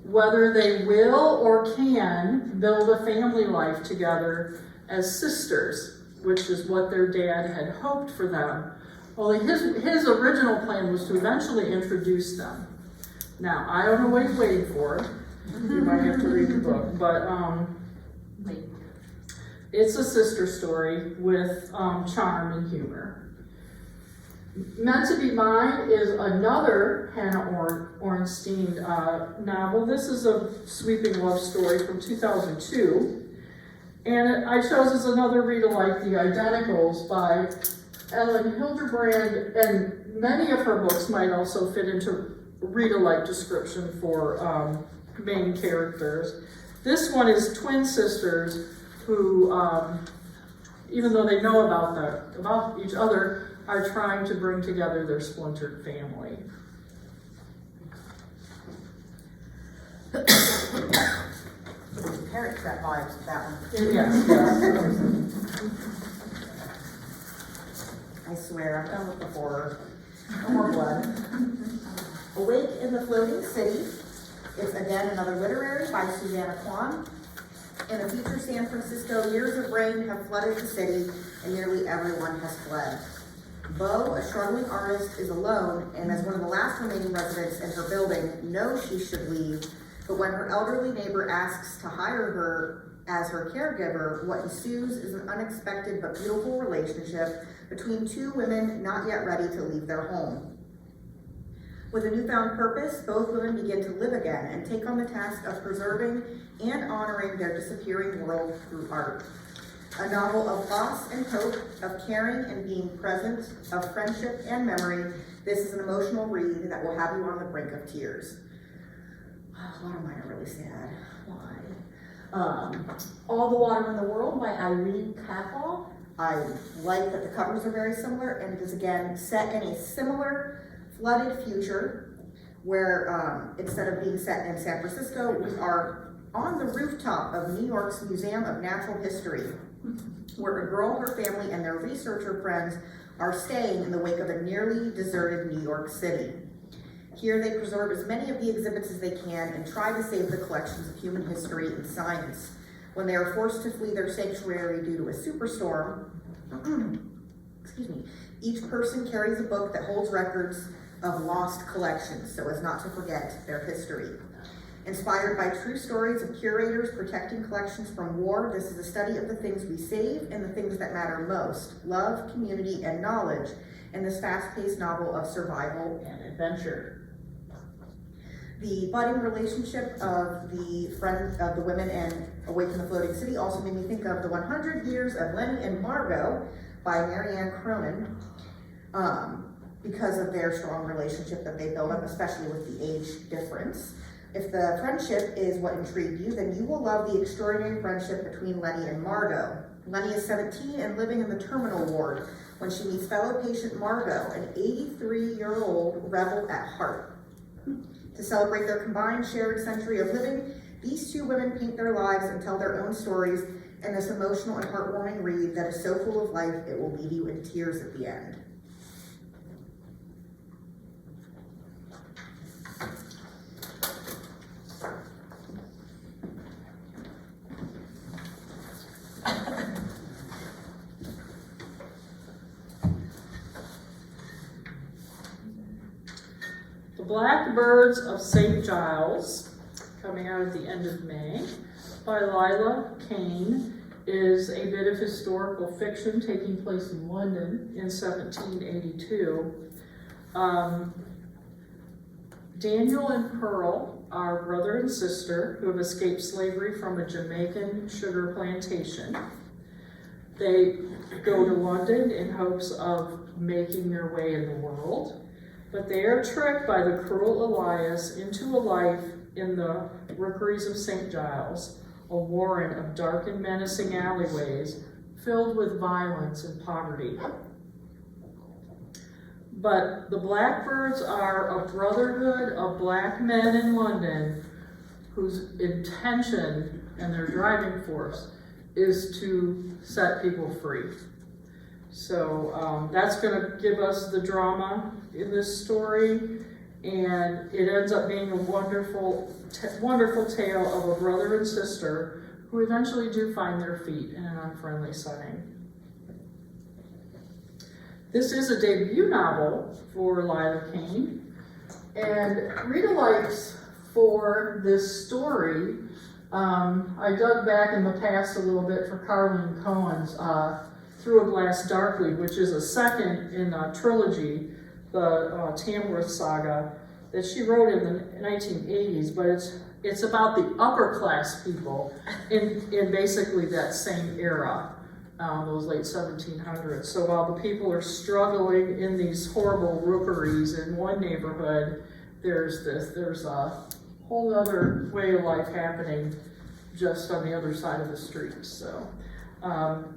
whether they will or can build a family life together as sisters, which is what their dad had hoped for them. Only his original plan was to eventually introduce them. Now, I don't know what he's waiting for. You might have to read the book, but it's a sister story with charm and humor. Meant to Be Mine is another Hannah Orenstein novel. This is a sweeping love story from 2002. And I chose as another read-alike The Identicals by Ellen Hildebrand, and many of her books might also fit into read-alike description for main characters. This one is twin sisters who, even though they know about each other, are trying to bring together their splintered family. Parent Trap vibes with that one. Yes. I swear, I'm done with the horror. No more blood. Awake in the Floating City. It's again another literary by Susanna Kwan. In a future San Francisco, years of rain have flooded the city, and nearly everyone has fled. Bo, a struggling artist, is alone, and as one of the last remaining residents in her building, knows she should leave, but when her elderly neighbor asks to hire her as her caregiver, what ensues is an unexpected but beautiful relationship between two women not yet ready to leave their home. With a newfound purpose, both women begin to live again and take on the task of preserving and honoring their disappearing world through art. A novel of loss and hope, of caring and being present, of friendship and memory. This is an emotional read that will have you on the brink of tears. A lot of mine are really sad. Why? All the Water in the World by Irene Cathal. I like that the covers are very similar, and it is again set in a similar flooded future where instead of being set in San Francisco, we are on the rooftop of New York's Museum of Natural History, where a girl, her family, and their researcher friends are staying in the wake of a nearly deserted New York City. Here they preserve as many of the exhibits as they can and try to save the collections of human history and science. When they are forced to flee their sanctuary due to a superstorm, excuse me, each person carries a book that holds records of lost collections so as not to forget their history. Inspired by true stories of curators protecting collections from war, this is a study of the things we save and the things that matter most: love, community, and knowledge in this fast-paced novel of survival and adventure. The budding relationship of the women in Awake in the Floating City also made me think of The 100 Years of Lenny and Margot by Marianne Cronin, because of their strong relationship that they build up, especially with the age difference. If the friendship is what intrigued you, then you will love the extraordinary friendship between Lenny and Margot. Lenny is 17 and living in the terminal ward when she meets fellow patient Margot, an 83-year-old rebel at heart. To celebrate their combined shared century of living, these two women paint their lives and tell their own stories in this emotional and heartwarming read that is so full of life it will leave you in tears at the end. Blackbirds of St. Giles, coming out at the end of May, by Lila Kane, is a bit of historical fiction taking place in London in 1782. Daniel and Pearl are brother and sister who have escaped slavery from a Jamaican sugar plantation. They go to London in hopes of making their way in the world, but they are tricked by the cruel Elias into a life in the rookeries of St. Giles, a warren of dark and menacing alleyways filled with violence and poverty. But the Blackbirds are a brotherhood of black men in London whose intention and their driving force is to set people free. So that's going to give us the drama in this story, and it ends up being a wonderful tale of a brother and sister who eventually do find their feet in an unfriendly setting. This is a debut novel for Lila Kane, and read-alikes for this story, I dug back in the past a little bit for Carleen Cohen's Through a Glass Darkly, which is a second in a trilogy, the Tamworth saga, that she wrote in the 1980s, but it's about the upper class people in basically that same era. Those late 1700s. So while the people are struggling in these horrible rookeries in one neighborhood, there's a whole other way of life happening just on the other side of the street. So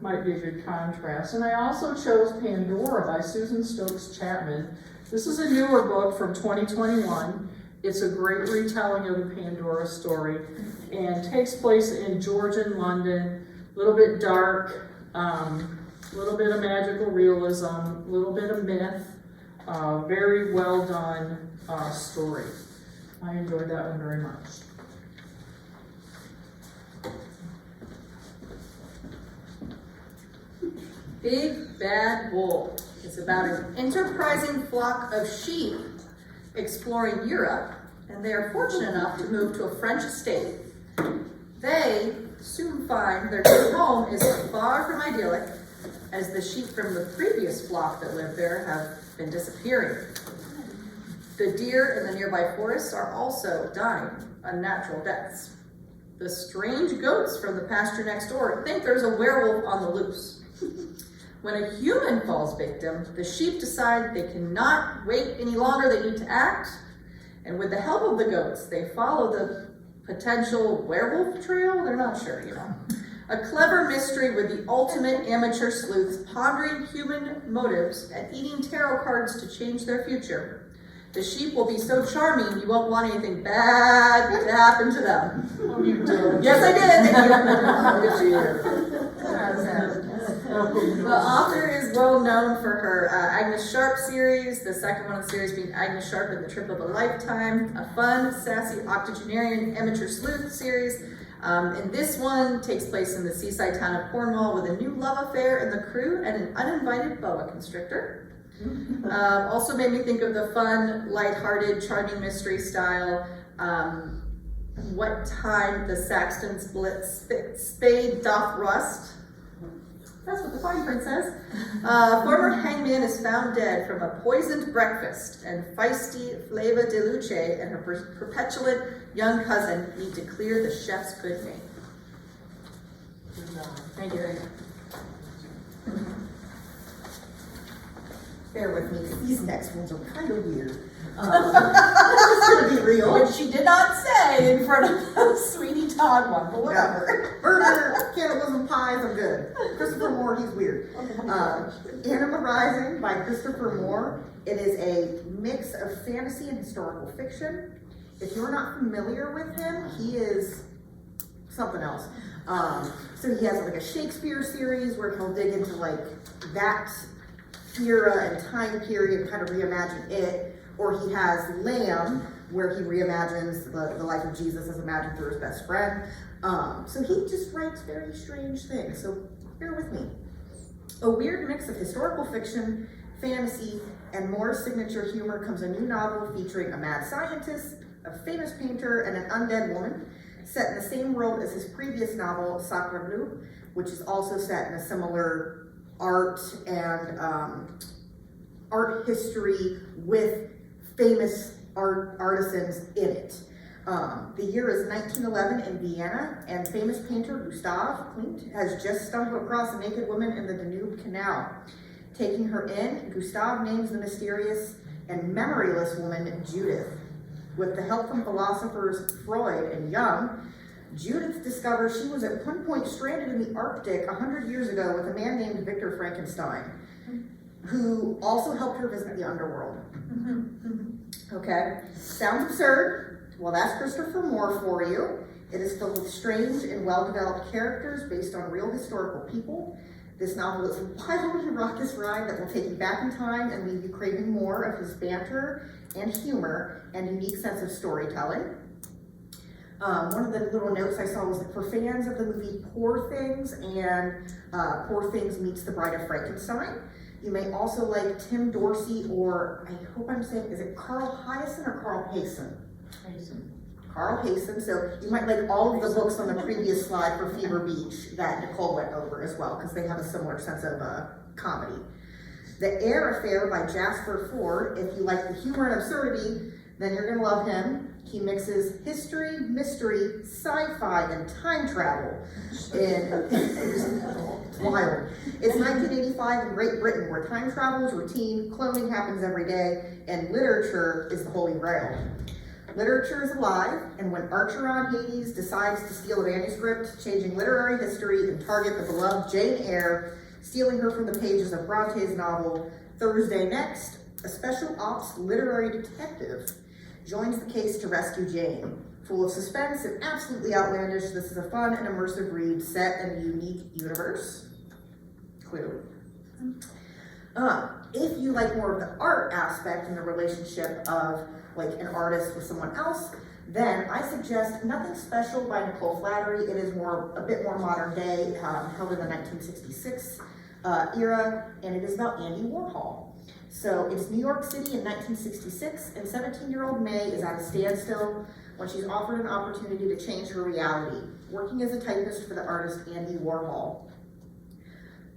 might be a good contrast. And I also chose Pandora by Susan Stokes Chapman. This is a newer book from 2021. It's a great retelling of the Pandora story and takes place in Georgian London, a little bit dark, a little bit of magical realism, a little bit of myth, very well done story. I enjoyed that one very much. Big Bad Wolf is about an enterprising flock of sheep exploring Europe, and they are fortunate enough to move to a French estate. They soon find their new home is far from idyllic, as the sheep from the previous flock that lived there have been disappearing. The deer in the nearby forests are also dying unnatural deaths. The strange goats from the pasture next door think there's a werewolf on the loose. When a human falls victim, the sheep decide they cannot wait any longer, they need to act, and with the help of the goats, they follow the potential werewolf trail? They're not sure, you know. A clever mystery with the ultimate amateur sleuths pondering human motives and eating tarot cards to change their future. The sheep will be so charming you won't want anything bad to happen to them. Oh, you did. Yes, I did. The author is well known for her Agnes Sharp series, the second one in the series being Agnes Sharp and the Trip of a Lifetime, a fun, sassy octogenarian amateur sleuth series. And this one takes place in the seaside town of Cornwall with a new love affair in the crew and an uninvited boa constrictor. Also made me think of the fun, lighthearted, charming mystery style. What time the Saxton spade doth rust. That's what the fine print says. Former hangman is found dead from a poisoned breakfast, and feisty Flava de Luce and her perpetulant young cousin need to clear the chef's good name. Thank you. Bear with me, these next ones are kind of weird. Just gonna be real. Which she did not say in front of the Sweeney Todd one, but whatever. Burger, cannibalism, pies, I'm good. Christopher Moore, he's weird. Anima Rising by Christopher Moore. It is a mix of fantasy and historical fiction. If you're not familiar with him, he is something else. So he has like a Shakespeare series where he'll dig into like that era and time period, kind of reimagine it. Or he has Lamb, where he reimagines the life of Jesus as imagined through his best friend. So he just writes very strange things, so bear with me. A weird mix of historical fiction, fantasy, and Moore's signature humor comes a new novel featuring a mad scientist, a famous painter, and an undead woman, set in the same world as his previous novel, Sacre Bleu, which is also set in a similar art and art history with famous artisans in it. The year is 1911 in Vienna, and famous painter Gustav Klimt has just stumbled across a naked woman in the Danube Canal. Taking her in, Gustav names the mysterious and memoryless woman Judith. With the help from philosophers Freud and Jung, Judith discovers she was at one point stranded in the Arctic 100 years ago with a man named Victor Frankenstein, who also helped her visit the underworld. Okay, sounds absurd? Well, that's Christopher Moore for you. It is filled with strange and well-developed characters based on real historical people. This novel is a wildly raucous ride that will take you back in time and leave you craving more of his banter and humor and unique sense of storytelling. One of the little notes I saw was that for fans of the movie Poor Things and Poor Things Meets the Bride of Frankenstein, you may also like Tim Dorsey, or I hope I'm saying, is it Carl Hyacin or Carl Payson? Carl Payson. So you might like all of the books on the previous slide for Fever Beach that Nicole went over as well, because they have a similar sense of comedy. The Air Affair by Jasper Ford. If you like the humor and absurdity, then you're gonna love him. He mixes history, mystery, sci-fi, and time travel. It's wild. It's 1985 in Great Britain, where time travel is routine, cloning happens every day, and literature is the holy grail. Literature is alive, and when Archeron Hades decides to steal a manuscript, changing literary history and target the beloved Jane Eyre, stealing her from the pages of Bronte's novel, Thursday Next, a special ops literary detective joins the case to rescue Jane. Full of suspense and absolutely outlandish, this is a fun and immersive read set in a unique universe. Clearly. If you like more of the art aspect and the relationship of like an artist with someone else, then I suggest Nothing Special by Nicole Flattery. It is a bit more modern day, held in the 1966 era, and it is about Andy Warhol. So it's New York City in 1966, and 17-year-old May is at a standstill when she's offered an opportunity to change her reality, working as a typist for the artist Andy Warhol.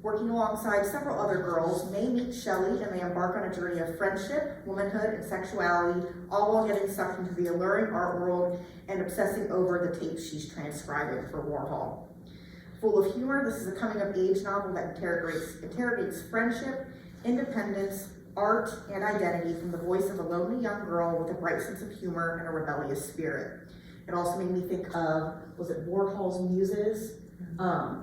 Working alongside several other girls, May meets Shelley, and they embark on a journey of friendship, womanhood, and sexuality, all while getting sucked into the alluring art world and obsessing over the tapes she's transcribing for Warhol. Full of humor, this is a coming-of-age novel that interrogates friendship, independence, art, and identity from the voice of a lonely young girl with a bright sense of humor and a rebellious spirit. It also made me think of, was it Warhol's Muses?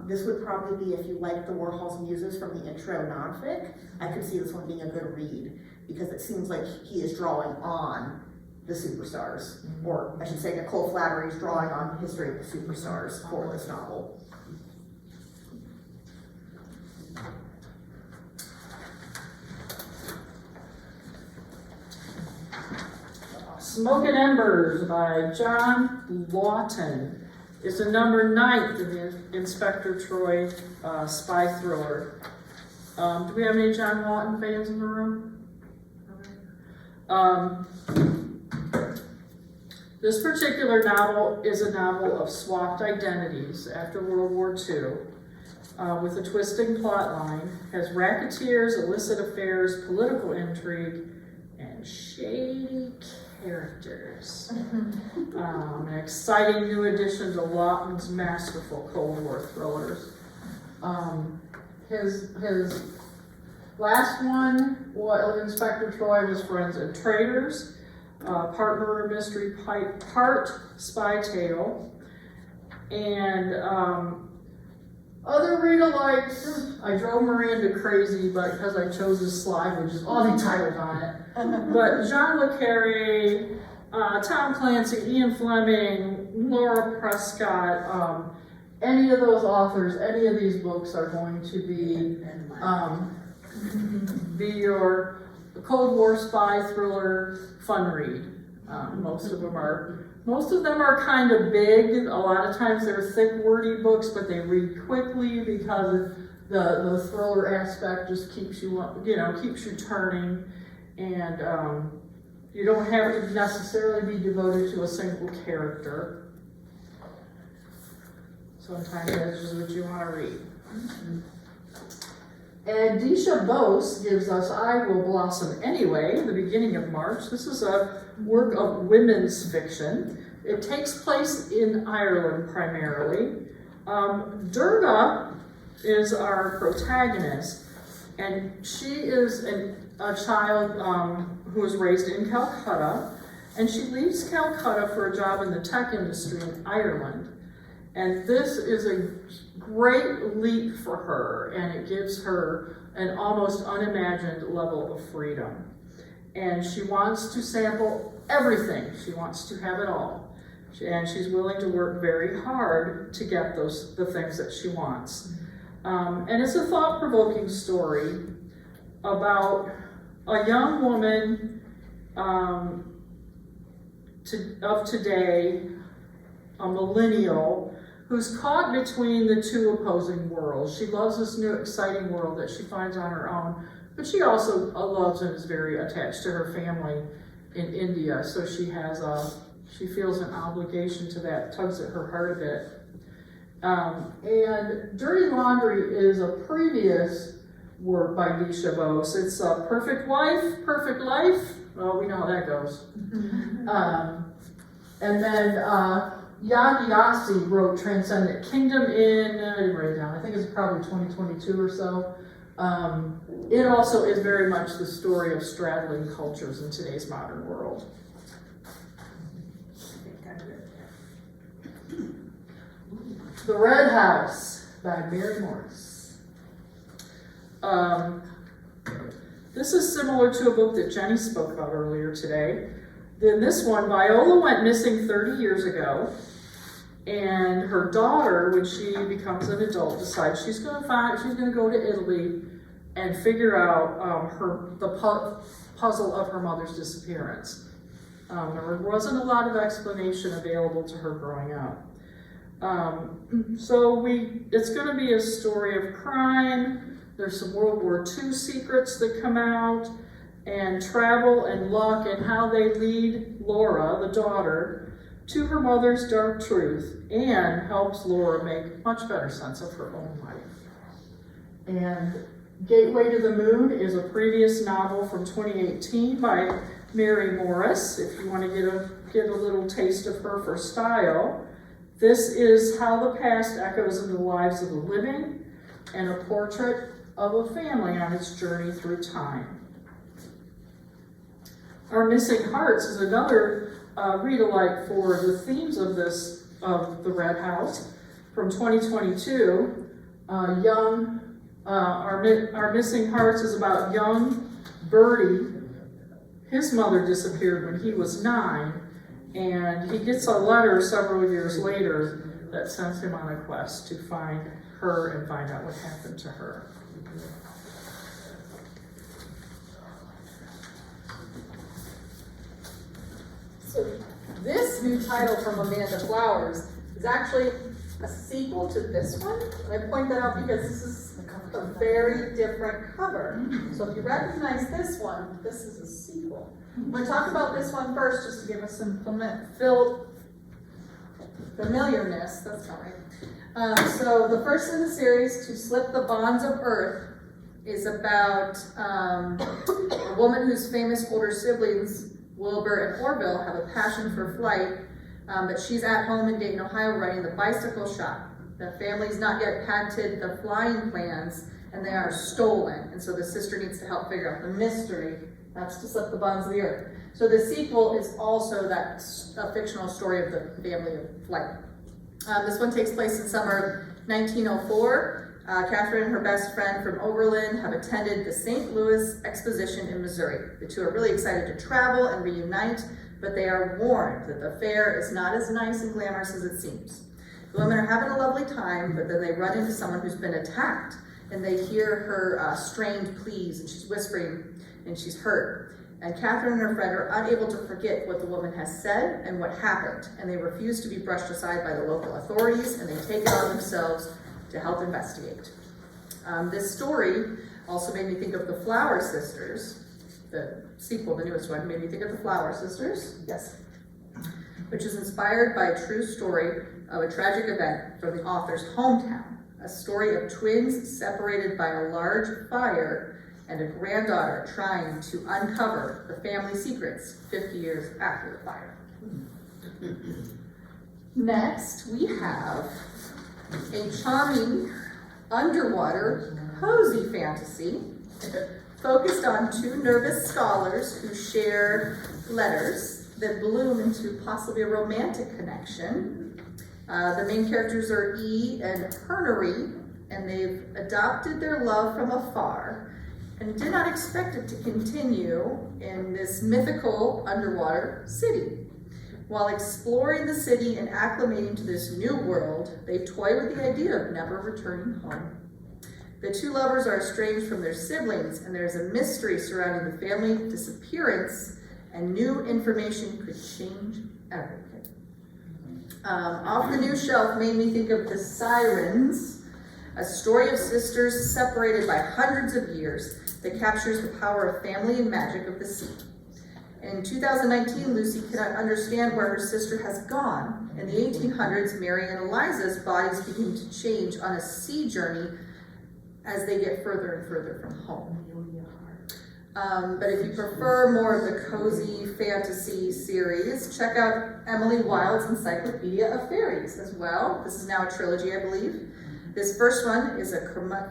This would probably be, if you like the Warhol's Muses from the intro nonfic, I could see this one being a good read, because it seems like he is drawing on the superstars, or I should say Nicole Flattery is drawing on the history of the superstars for this novel. Smoke and Embers by John Lawton. It's the number 9th in the Inspector Troy spy thriller. Do we have any John Lawton fans in the room? This particular novel is a novel of swapped identities after World War II, with a twisting plot line, has racketeers, illicit affairs, political intrigue, and shady characters. An exciting new addition to Lawton's masterful Cold War thrillers. His last one, Inspector Troy, was Friends and Traitors, part murder mystery, part spy tale, and other read-alikes. I drove Miranda crazy, but because I chose this slide, which is all the titles on it. But Jean Le Carré, Tom Clancy, Ian Fleming, Laura Prescott, any of those authors, any of these books are going to be your Cold War spy thriller fun read. Most of them are kind of big. A lot of times they're thick, wordy books, but they read quickly because the thriller aspect just keeps you keeps you turning. And you don't have to necessarily be devoted to a single character. Sometimes that's just what you want to read. And Disha Bose gives us I Will Blossom Anyway, the beginning of March. This is a work of women's fiction. It takes place in Ireland primarily. Durga is our protagonist, and she is a child who was raised in Calcutta, and she leaves Calcutta for a job in the tech industry in Ireland. And this is a great leap for her, and it gives her an almost unimagined level of freedom. And she wants to sample everything. She wants to have it all. And she's willing to work very hard to get the things that she wants. And it's a thought-provoking story about a young woman of today, a millennial, who's caught between the two opposing worlds. She loves this new exciting world that she finds on her own, but she also loves and is very attached to her family in India. So she feels an obligation to that, tugs at her heart a bit. And Dirty Laundry is a previous work by Disha Bose. It's a Perfect Wife, Perfect Life. Well, we know how that goes. And then Yasi wrote Transcendent Kingdom in, I didn't write it down, I think it's probably 2022 or so. It also is very much the story of straddling cultures in today's modern world. The Red House by Mary Morris. This is similar to a book that Jenny spoke about earlier today. In this one, Viola went missing 30 years ago, and her daughter, when she becomes an adult, decides she's going to go to Italy and figure out the puzzle of her mother's disappearance. There wasn't a lot of explanation available to her growing up. It's going to be a story of crime. There's some World War II secrets that come out, and travel and luck, and how they lead Laura, the daughter, to her mother's dark truth, and helps Laura make much better sense of her own life. And Gateway to the Moon is a previous novel from 2018 by Mary Morris, if you want to get a little taste of her style. This is how the past echoes in the lives of the living, and a portrait of a family on its journey through time. Our Missing Hearts is another read-alike for the themes of the Red House from 2022. Our Missing Hearts is about young Birdie. His mother disappeared when he was 9, and he gets a letter several years later that sends him on a quest to find her and find out what happened to her. So this new title from Amanda Flowers is actually a sequel to this one. And I point that out because this is a very different cover. So if you recognize this one, this is a sequel. I'm going to talk about this one first just to give us some familiarness. That's not right. So the first in the series, To Slip the Bonds of Earth, is about a woman whose famous older siblings, Wilbur and Orville, have a passion for flight, but she's at home in Dayton, Ohio, running the bicycle shop. The family's not yet patented the flying plans, and they are stolen. And so the sister needs to help figure out the mystery. That's To Slip the Bonds of the Earth. So the sequel is also that fictional story of the family of flight. This one takes place in summer of 1904. Catherine and her best friend from Oberlin have attended the St. Louis Exposition in Missouri. The two are really excited to travel and reunite, but they are warned that the fair is not as nice and glamorous as it seems. The women are having a lovely time, but then they run into someone who's been attacked, and they hear her strained pleas, and she's whispering, and she's hurt. And Catherine and her friend are unable to forget what the woman has said and what happened, and they refuse to be brushed aside by the local authorities, and they take it on themselves to help investigate. This story also made me think of the Flower Sisters, the sequel, the newest one, made me think of the Flower Sisters, Yes. which is inspired by a true story of a tragic event from the author's hometown. A story of twins separated by a large fire and a granddaughter trying to uncover the family secrets 50 years after the fire. Next, we have a charming underwater cozy fantasy focused on two nervous scholars who share letters that bloom into possibly a romantic connection. The main characters are E and Hernery, and they've adopted their love from afar and did not expect it to continue in this mythical underwater city. While exploring the city and acclimating to this new world, they toy with the idea of never returning home. The two lovers are estranged from their siblings, and there's a mystery surrounding the family disappearance, and new information could change everything. Off the new shelf made me think of The Sirens, a story of sisters separated by hundreds of years that captures the power of family and magic of the sea. In 2019, Lucy cannot understand where her sister has gone. In the 1800s, Mary and Eliza's bodies begin to change on a sea journey as they get further and further from home. But if you prefer more of the cozy fantasy series, check out Emily Wilde's Encyclopedia of Fairies as well. This is now a trilogy, I believe. This first one is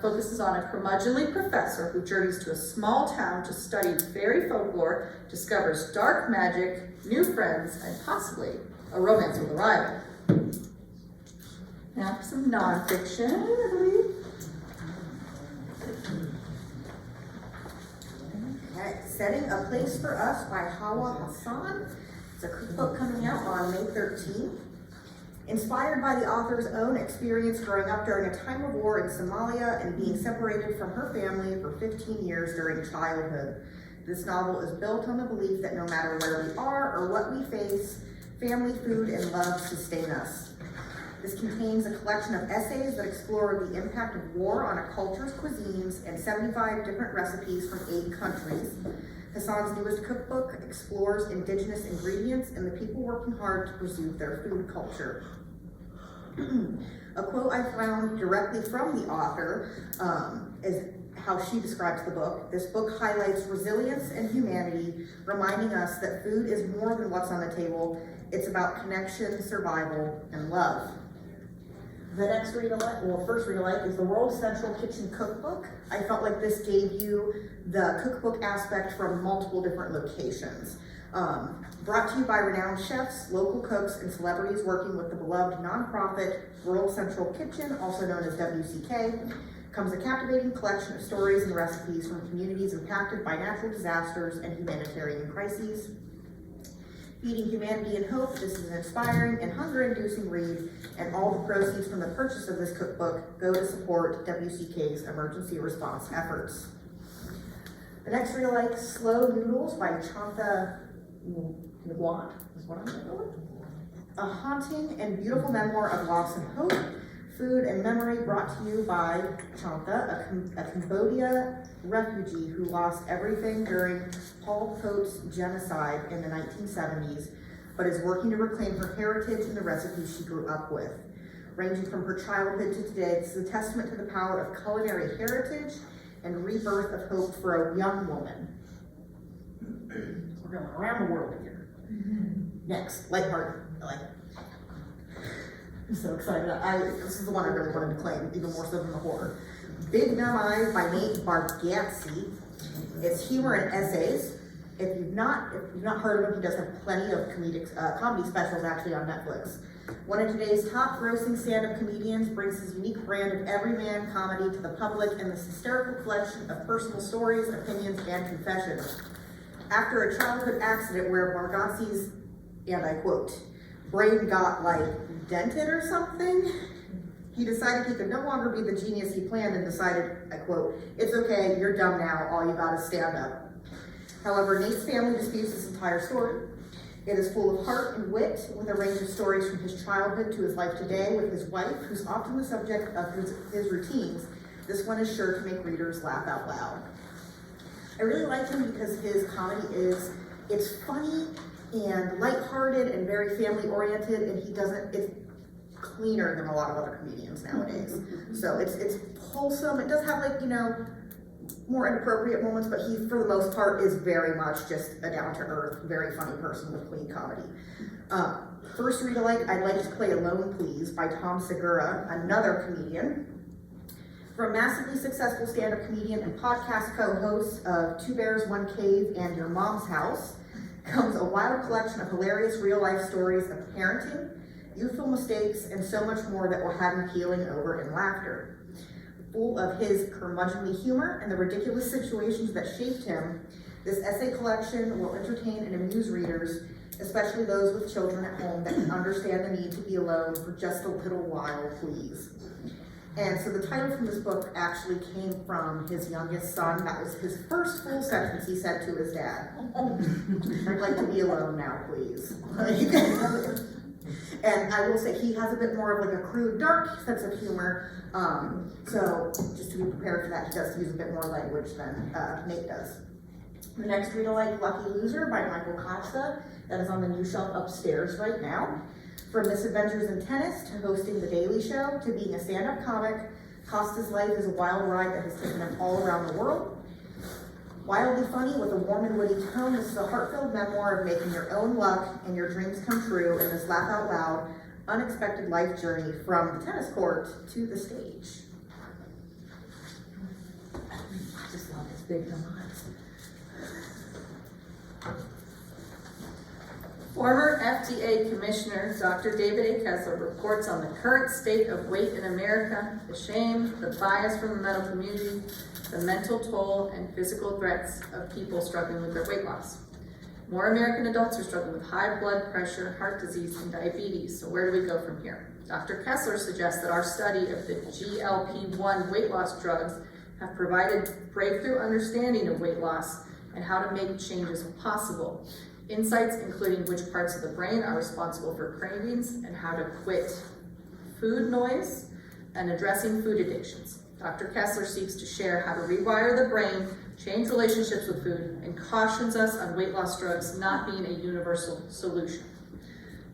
focuses on a curmudgeonly professor who journeys to a small town to study fairy folklore, discovers dark magic, new friends, and possibly a romance with a rival. Now for some nonfiction, I believe. Okay, Setting a Place for Us by Hawa Hassan. It's a cookbook coming out on May 13th. Inspired by the author's own experience growing up during a time of war in Somalia and being separated from her family for 15 years during childhood. This novel is built on the belief that no matter where we are or what we face, family, food, and love sustain us. This contains a collection of essays that explore the impact of war on a culture's cuisines and 75 different recipes from 8 countries. Hassan's newest cookbook explores indigenous ingredients and the people working hard to preserve their food culture. A quote I found directly from the author is how she describes the book. This book highlights resilience and humanity, reminding us that food is more than what's on the table. It's about connection, survival, and love. The next first read alike is the World Central Kitchen Cookbook. I felt like this gave you the cookbook aspect from multiple different locations. Brought to you by renowned chefs, local cooks, and celebrities working with the beloved nonprofit World Central Kitchen, also known as WCK, comes a captivating collection of stories and recipes from communities impacted by natural disasters and humanitarian crises. Feeding humanity and hope, this is an inspiring and hunger-inducing read, and all the proceeds from the purchase of this cookbook go to support WCK's emergency response efforts. The next read alike, Slow Noodles by Chantha Nguyen, is what I'm going to go with. A haunting and beautiful memoir of loss and hope, food and memory, brought to you by Chantha, a Cambodia refugee who lost everything during Pol Pot's genocide in the 1970s, but is working to reclaim her heritage and the recipes she grew up with. Ranging from her childhood to today, this is a testament to the power of culinary heritage and rebirth of hope for a young woman. We're going around the world here. Next, lighthearted. I like it. I'm so excited. This is the one I really wanted to claim, even more so than the horror. Big Numb Eyes by Nate Bargatze. It's humor and essays. If you've not heard of him, he does have plenty of comedy specials actually on Netflix. One of today's top grossing stand-up comedians brings his unique brand of everyman comedy to the public in this hysterical collection of personal stories, opinions, and confessions. After a childhood accident where Bargatze's, and I quote, brain got like dented or something, he decided he could no longer be the genius he planned and decided, I quote, "It's okay, you're dumb now, all you got is stand up." However, Nate's family disputes this entire story. It is full of heart and wit, with a range of stories from his childhood to his life today with his wife, who's often the subject of his routines. This one is sure to make readers laugh out loud. I really like him because his comedy it's funny and lighthearted and very family oriented, and it's cleaner than a lot of other comedians nowadays. So it's wholesome. It does have, like, you know, more inappropriate moments, but he, for the most part, is very much just a down-to-earth, very funny person with clean comedy. First read-alike, I'd Like to Play Alone, Please, by Tom Segura, another comedian. From massively successful stand-up comedian and podcast co-host of Two Bears, One Cave and Your Mom's House, comes a wild collection of hilarious real-life stories of parenting, youthful mistakes, and so much more that will have him keeling over in laughter. Full of his curmudgeonly humor and the ridiculous situations that shaped him, this essay collection will entertain and amuse readers, especially those with children at home that can understand the need to be alone for just a little while, please. And so the title from this book actually came from his youngest son. That was his first full sentence he said to his dad. I'd like to be alone now, please. And I will say he has a bit more of like a crude, dark sense of humor. So just to be prepared for that, he does use a bit more language than Nate does. The next read-alike, Lucky Loser by Michael Costa, that is on the new shelf upstairs right now. From misadventures in tennis to hosting The Daily Show to being a stand-up comic, Costa's life is a wild ride that has taken him all around the world. Wildly funny with a warm and witty tone, this is a heart-filled memoir of making your own luck and your dreams come true in this laugh-out-loud, unexpected life journey from the tennis court to the stage. I just love his big eyes. Former FDA Commissioner Dr. David A. Kessler reports on the current state of weight in America, the shame, the bias from the medical community, the mental toll, and physical threats of people struggling with their weight loss. More American adults are struggling with high blood pressure, heart disease, and diabetes. So where do we go from here? Dr. Kessler suggests that our study of the GLP-1 weight loss drugs have provided breakthrough understanding of weight loss and how to make changes possible. Insights including which parts of the brain are responsible for cravings and how to quit food noise and addressing food addictions. Dr. Kessler seeks to share how to rewire the brain, change relationships with food, and cautions us on weight loss drugs not being a universal solution.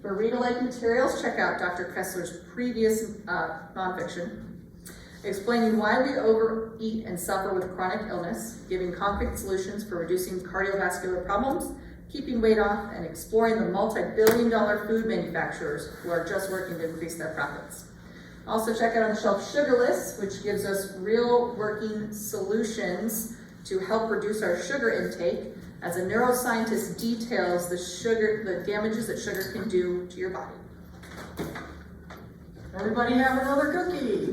For read-alike materials, check out Dr. Kessler's previous nonfiction, explaining why we overeat and suffer with chronic illness, giving concrete solutions for reducing cardiovascular problems, keeping weight off, and exploring the multi-billion-dollar food manufacturers who are just working to increase their profits. Also check out on the shelf Sugarless, which gives us real working solutions to help reduce our sugar intake, as a neuroscientist details the damages that sugar can do to your body. Everybody have another cookie.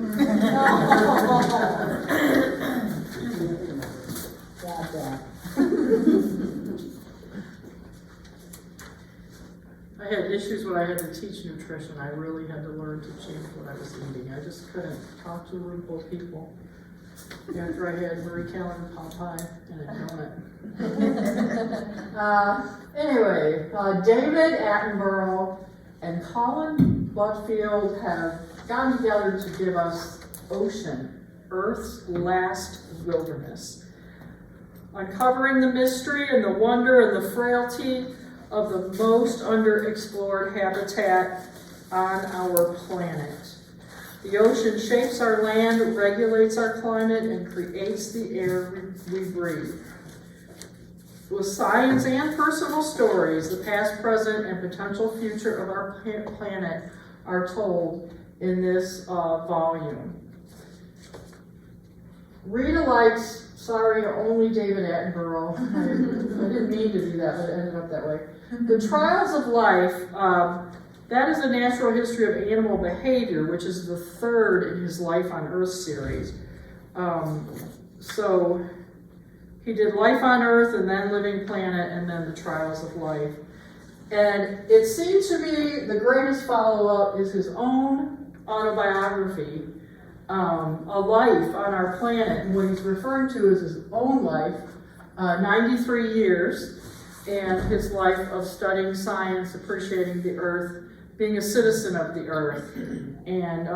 I had issues when I had to teach nutrition. I really had to learn to change what I was eating. I just couldn't talk to a room full of people after I had Marie Callen and pot pie and a donut. Anyway, David Attenborough and Colin Butfield have gotten together to give us Ocean, Earth's Last Wilderness, uncovering the mystery and the wonder and the frailty of the most underexplored habitat on our planet. The ocean shapes our land, regulates our climate, and creates the air we breathe. With science and personal stories, the past, present, and potential future of our planet are told in this volume. Read-alikes, sorry, only David Attenborough. I didn't mean to do that, but it ended up that way. The Trials of Life, that is a natural history of animal behavior, which is the third in his Life on Earth series. So he did Life on Earth and then Living Planet and then The Trials of Life. And it seemed to me the greatest follow-up is his own autobiography, A Life on Our Planet. And what he's referring to is his own life, 93 years, and his life of studying science, appreciating the earth, being a citizen of the earth. And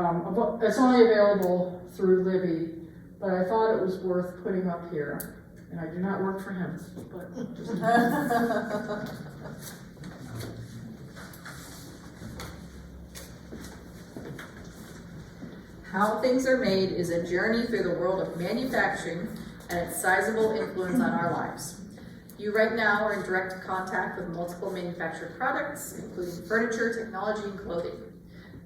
it's only available through Libby, but I thought it was worth putting up here. And I do not work for him, but just. How Things Are Made is a journey through the world of manufacturing and its sizable influence on our lives. You right now are in direct contact with multiple manufactured products, including furniture, technology, and clothing.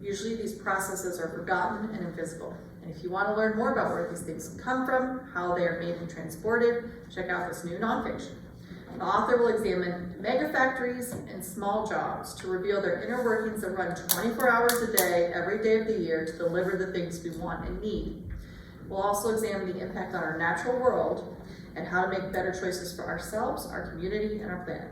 Usually these processes are forgotten and invisible. And if you want to learn more about where these things come from, how they are made and transported, check out this new nonfiction. The author will examine mega factories and small jobs to reveal their inner workings that run 24 hours a day, every day of the year, to deliver the things we want and need. We'll also examine the impact on our natural world and how to make better choices for ourselves, our community, and our planet.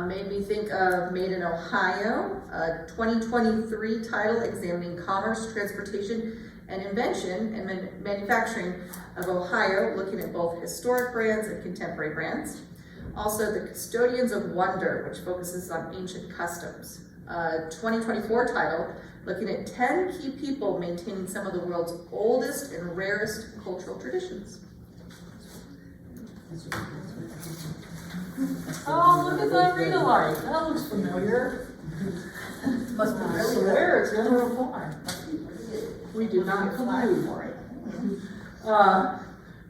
Made me think of Made in Ohio, a 2023 title examining commerce, transportation, and invention and manufacturing of Ohio, looking at both historic brands and contemporary brands. Also, The Custodians of Wonder, which focuses on ancient customs. 2024 title, looking at 10 key people maintaining some of the world's oldest and rarest cultural traditions. Oh, look at that read-alike. That looks familiar. Must be I really good. swear it's gonna apply. We did not collude. for it.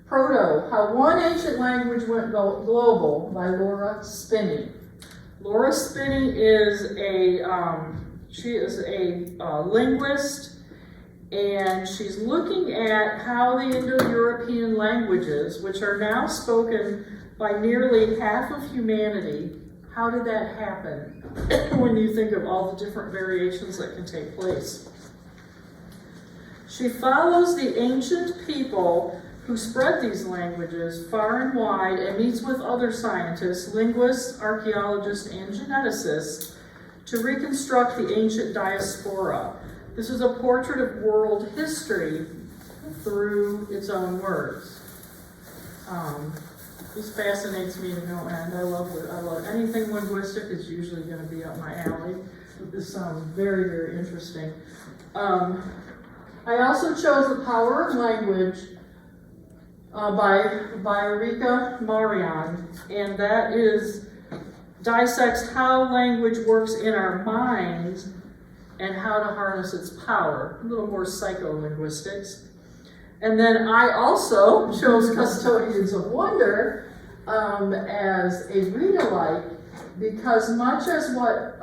Proto, How One Ancient Language Went Global by Laura Spinney. Laura Spinney is she is a linguist, and she's looking at how the Indo-European languages, which are now spoken by nearly half of humanity, how did that happen when you think of all the different variations that can take place? She follows the ancient people who spread these languages far and wide and meets with other scientists, linguists, archaeologists, and geneticists to reconstruct the ancient diaspora. This is a portrait of world history through its own words. This fascinates me to no end. I love anything linguistic. It's usually going to be up my alley. This sounds very, very interesting. I also chose The Power of Language by Erika Marion, and that dissects how language works in our minds and how to harness its power. A little more psycholinguistics. And then I also chose Custodians of Wonder as a read-alike, because much as what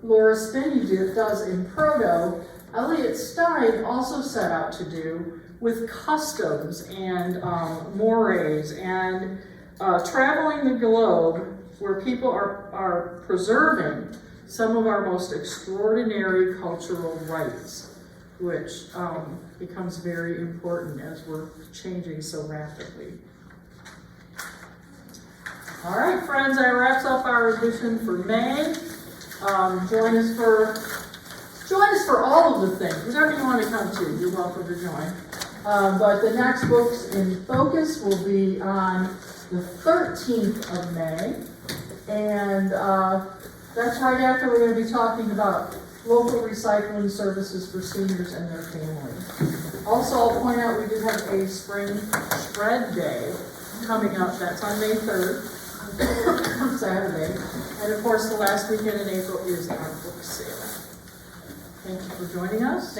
Laura Spinney does in Proto, Elliot Stein also set out to do with customs and mores and traveling the globe, where people are preserving some of our most extraordinary cultural rights, which becomes very important as we're changing so rapidly. All right, friends, that wraps up our edition for May. Join us for all of the things. Whatever you want to come to, you're welcome to join. But the next books in focus will be on the 13th of May. And that's right after we're going to be talking about local recycling services for seniors and their families. Also, I'll point out we do have a spring spread day coming up. That's on May 3rd, Saturday. And of course, the last weekend in April is our book sale. Thank you for joining us.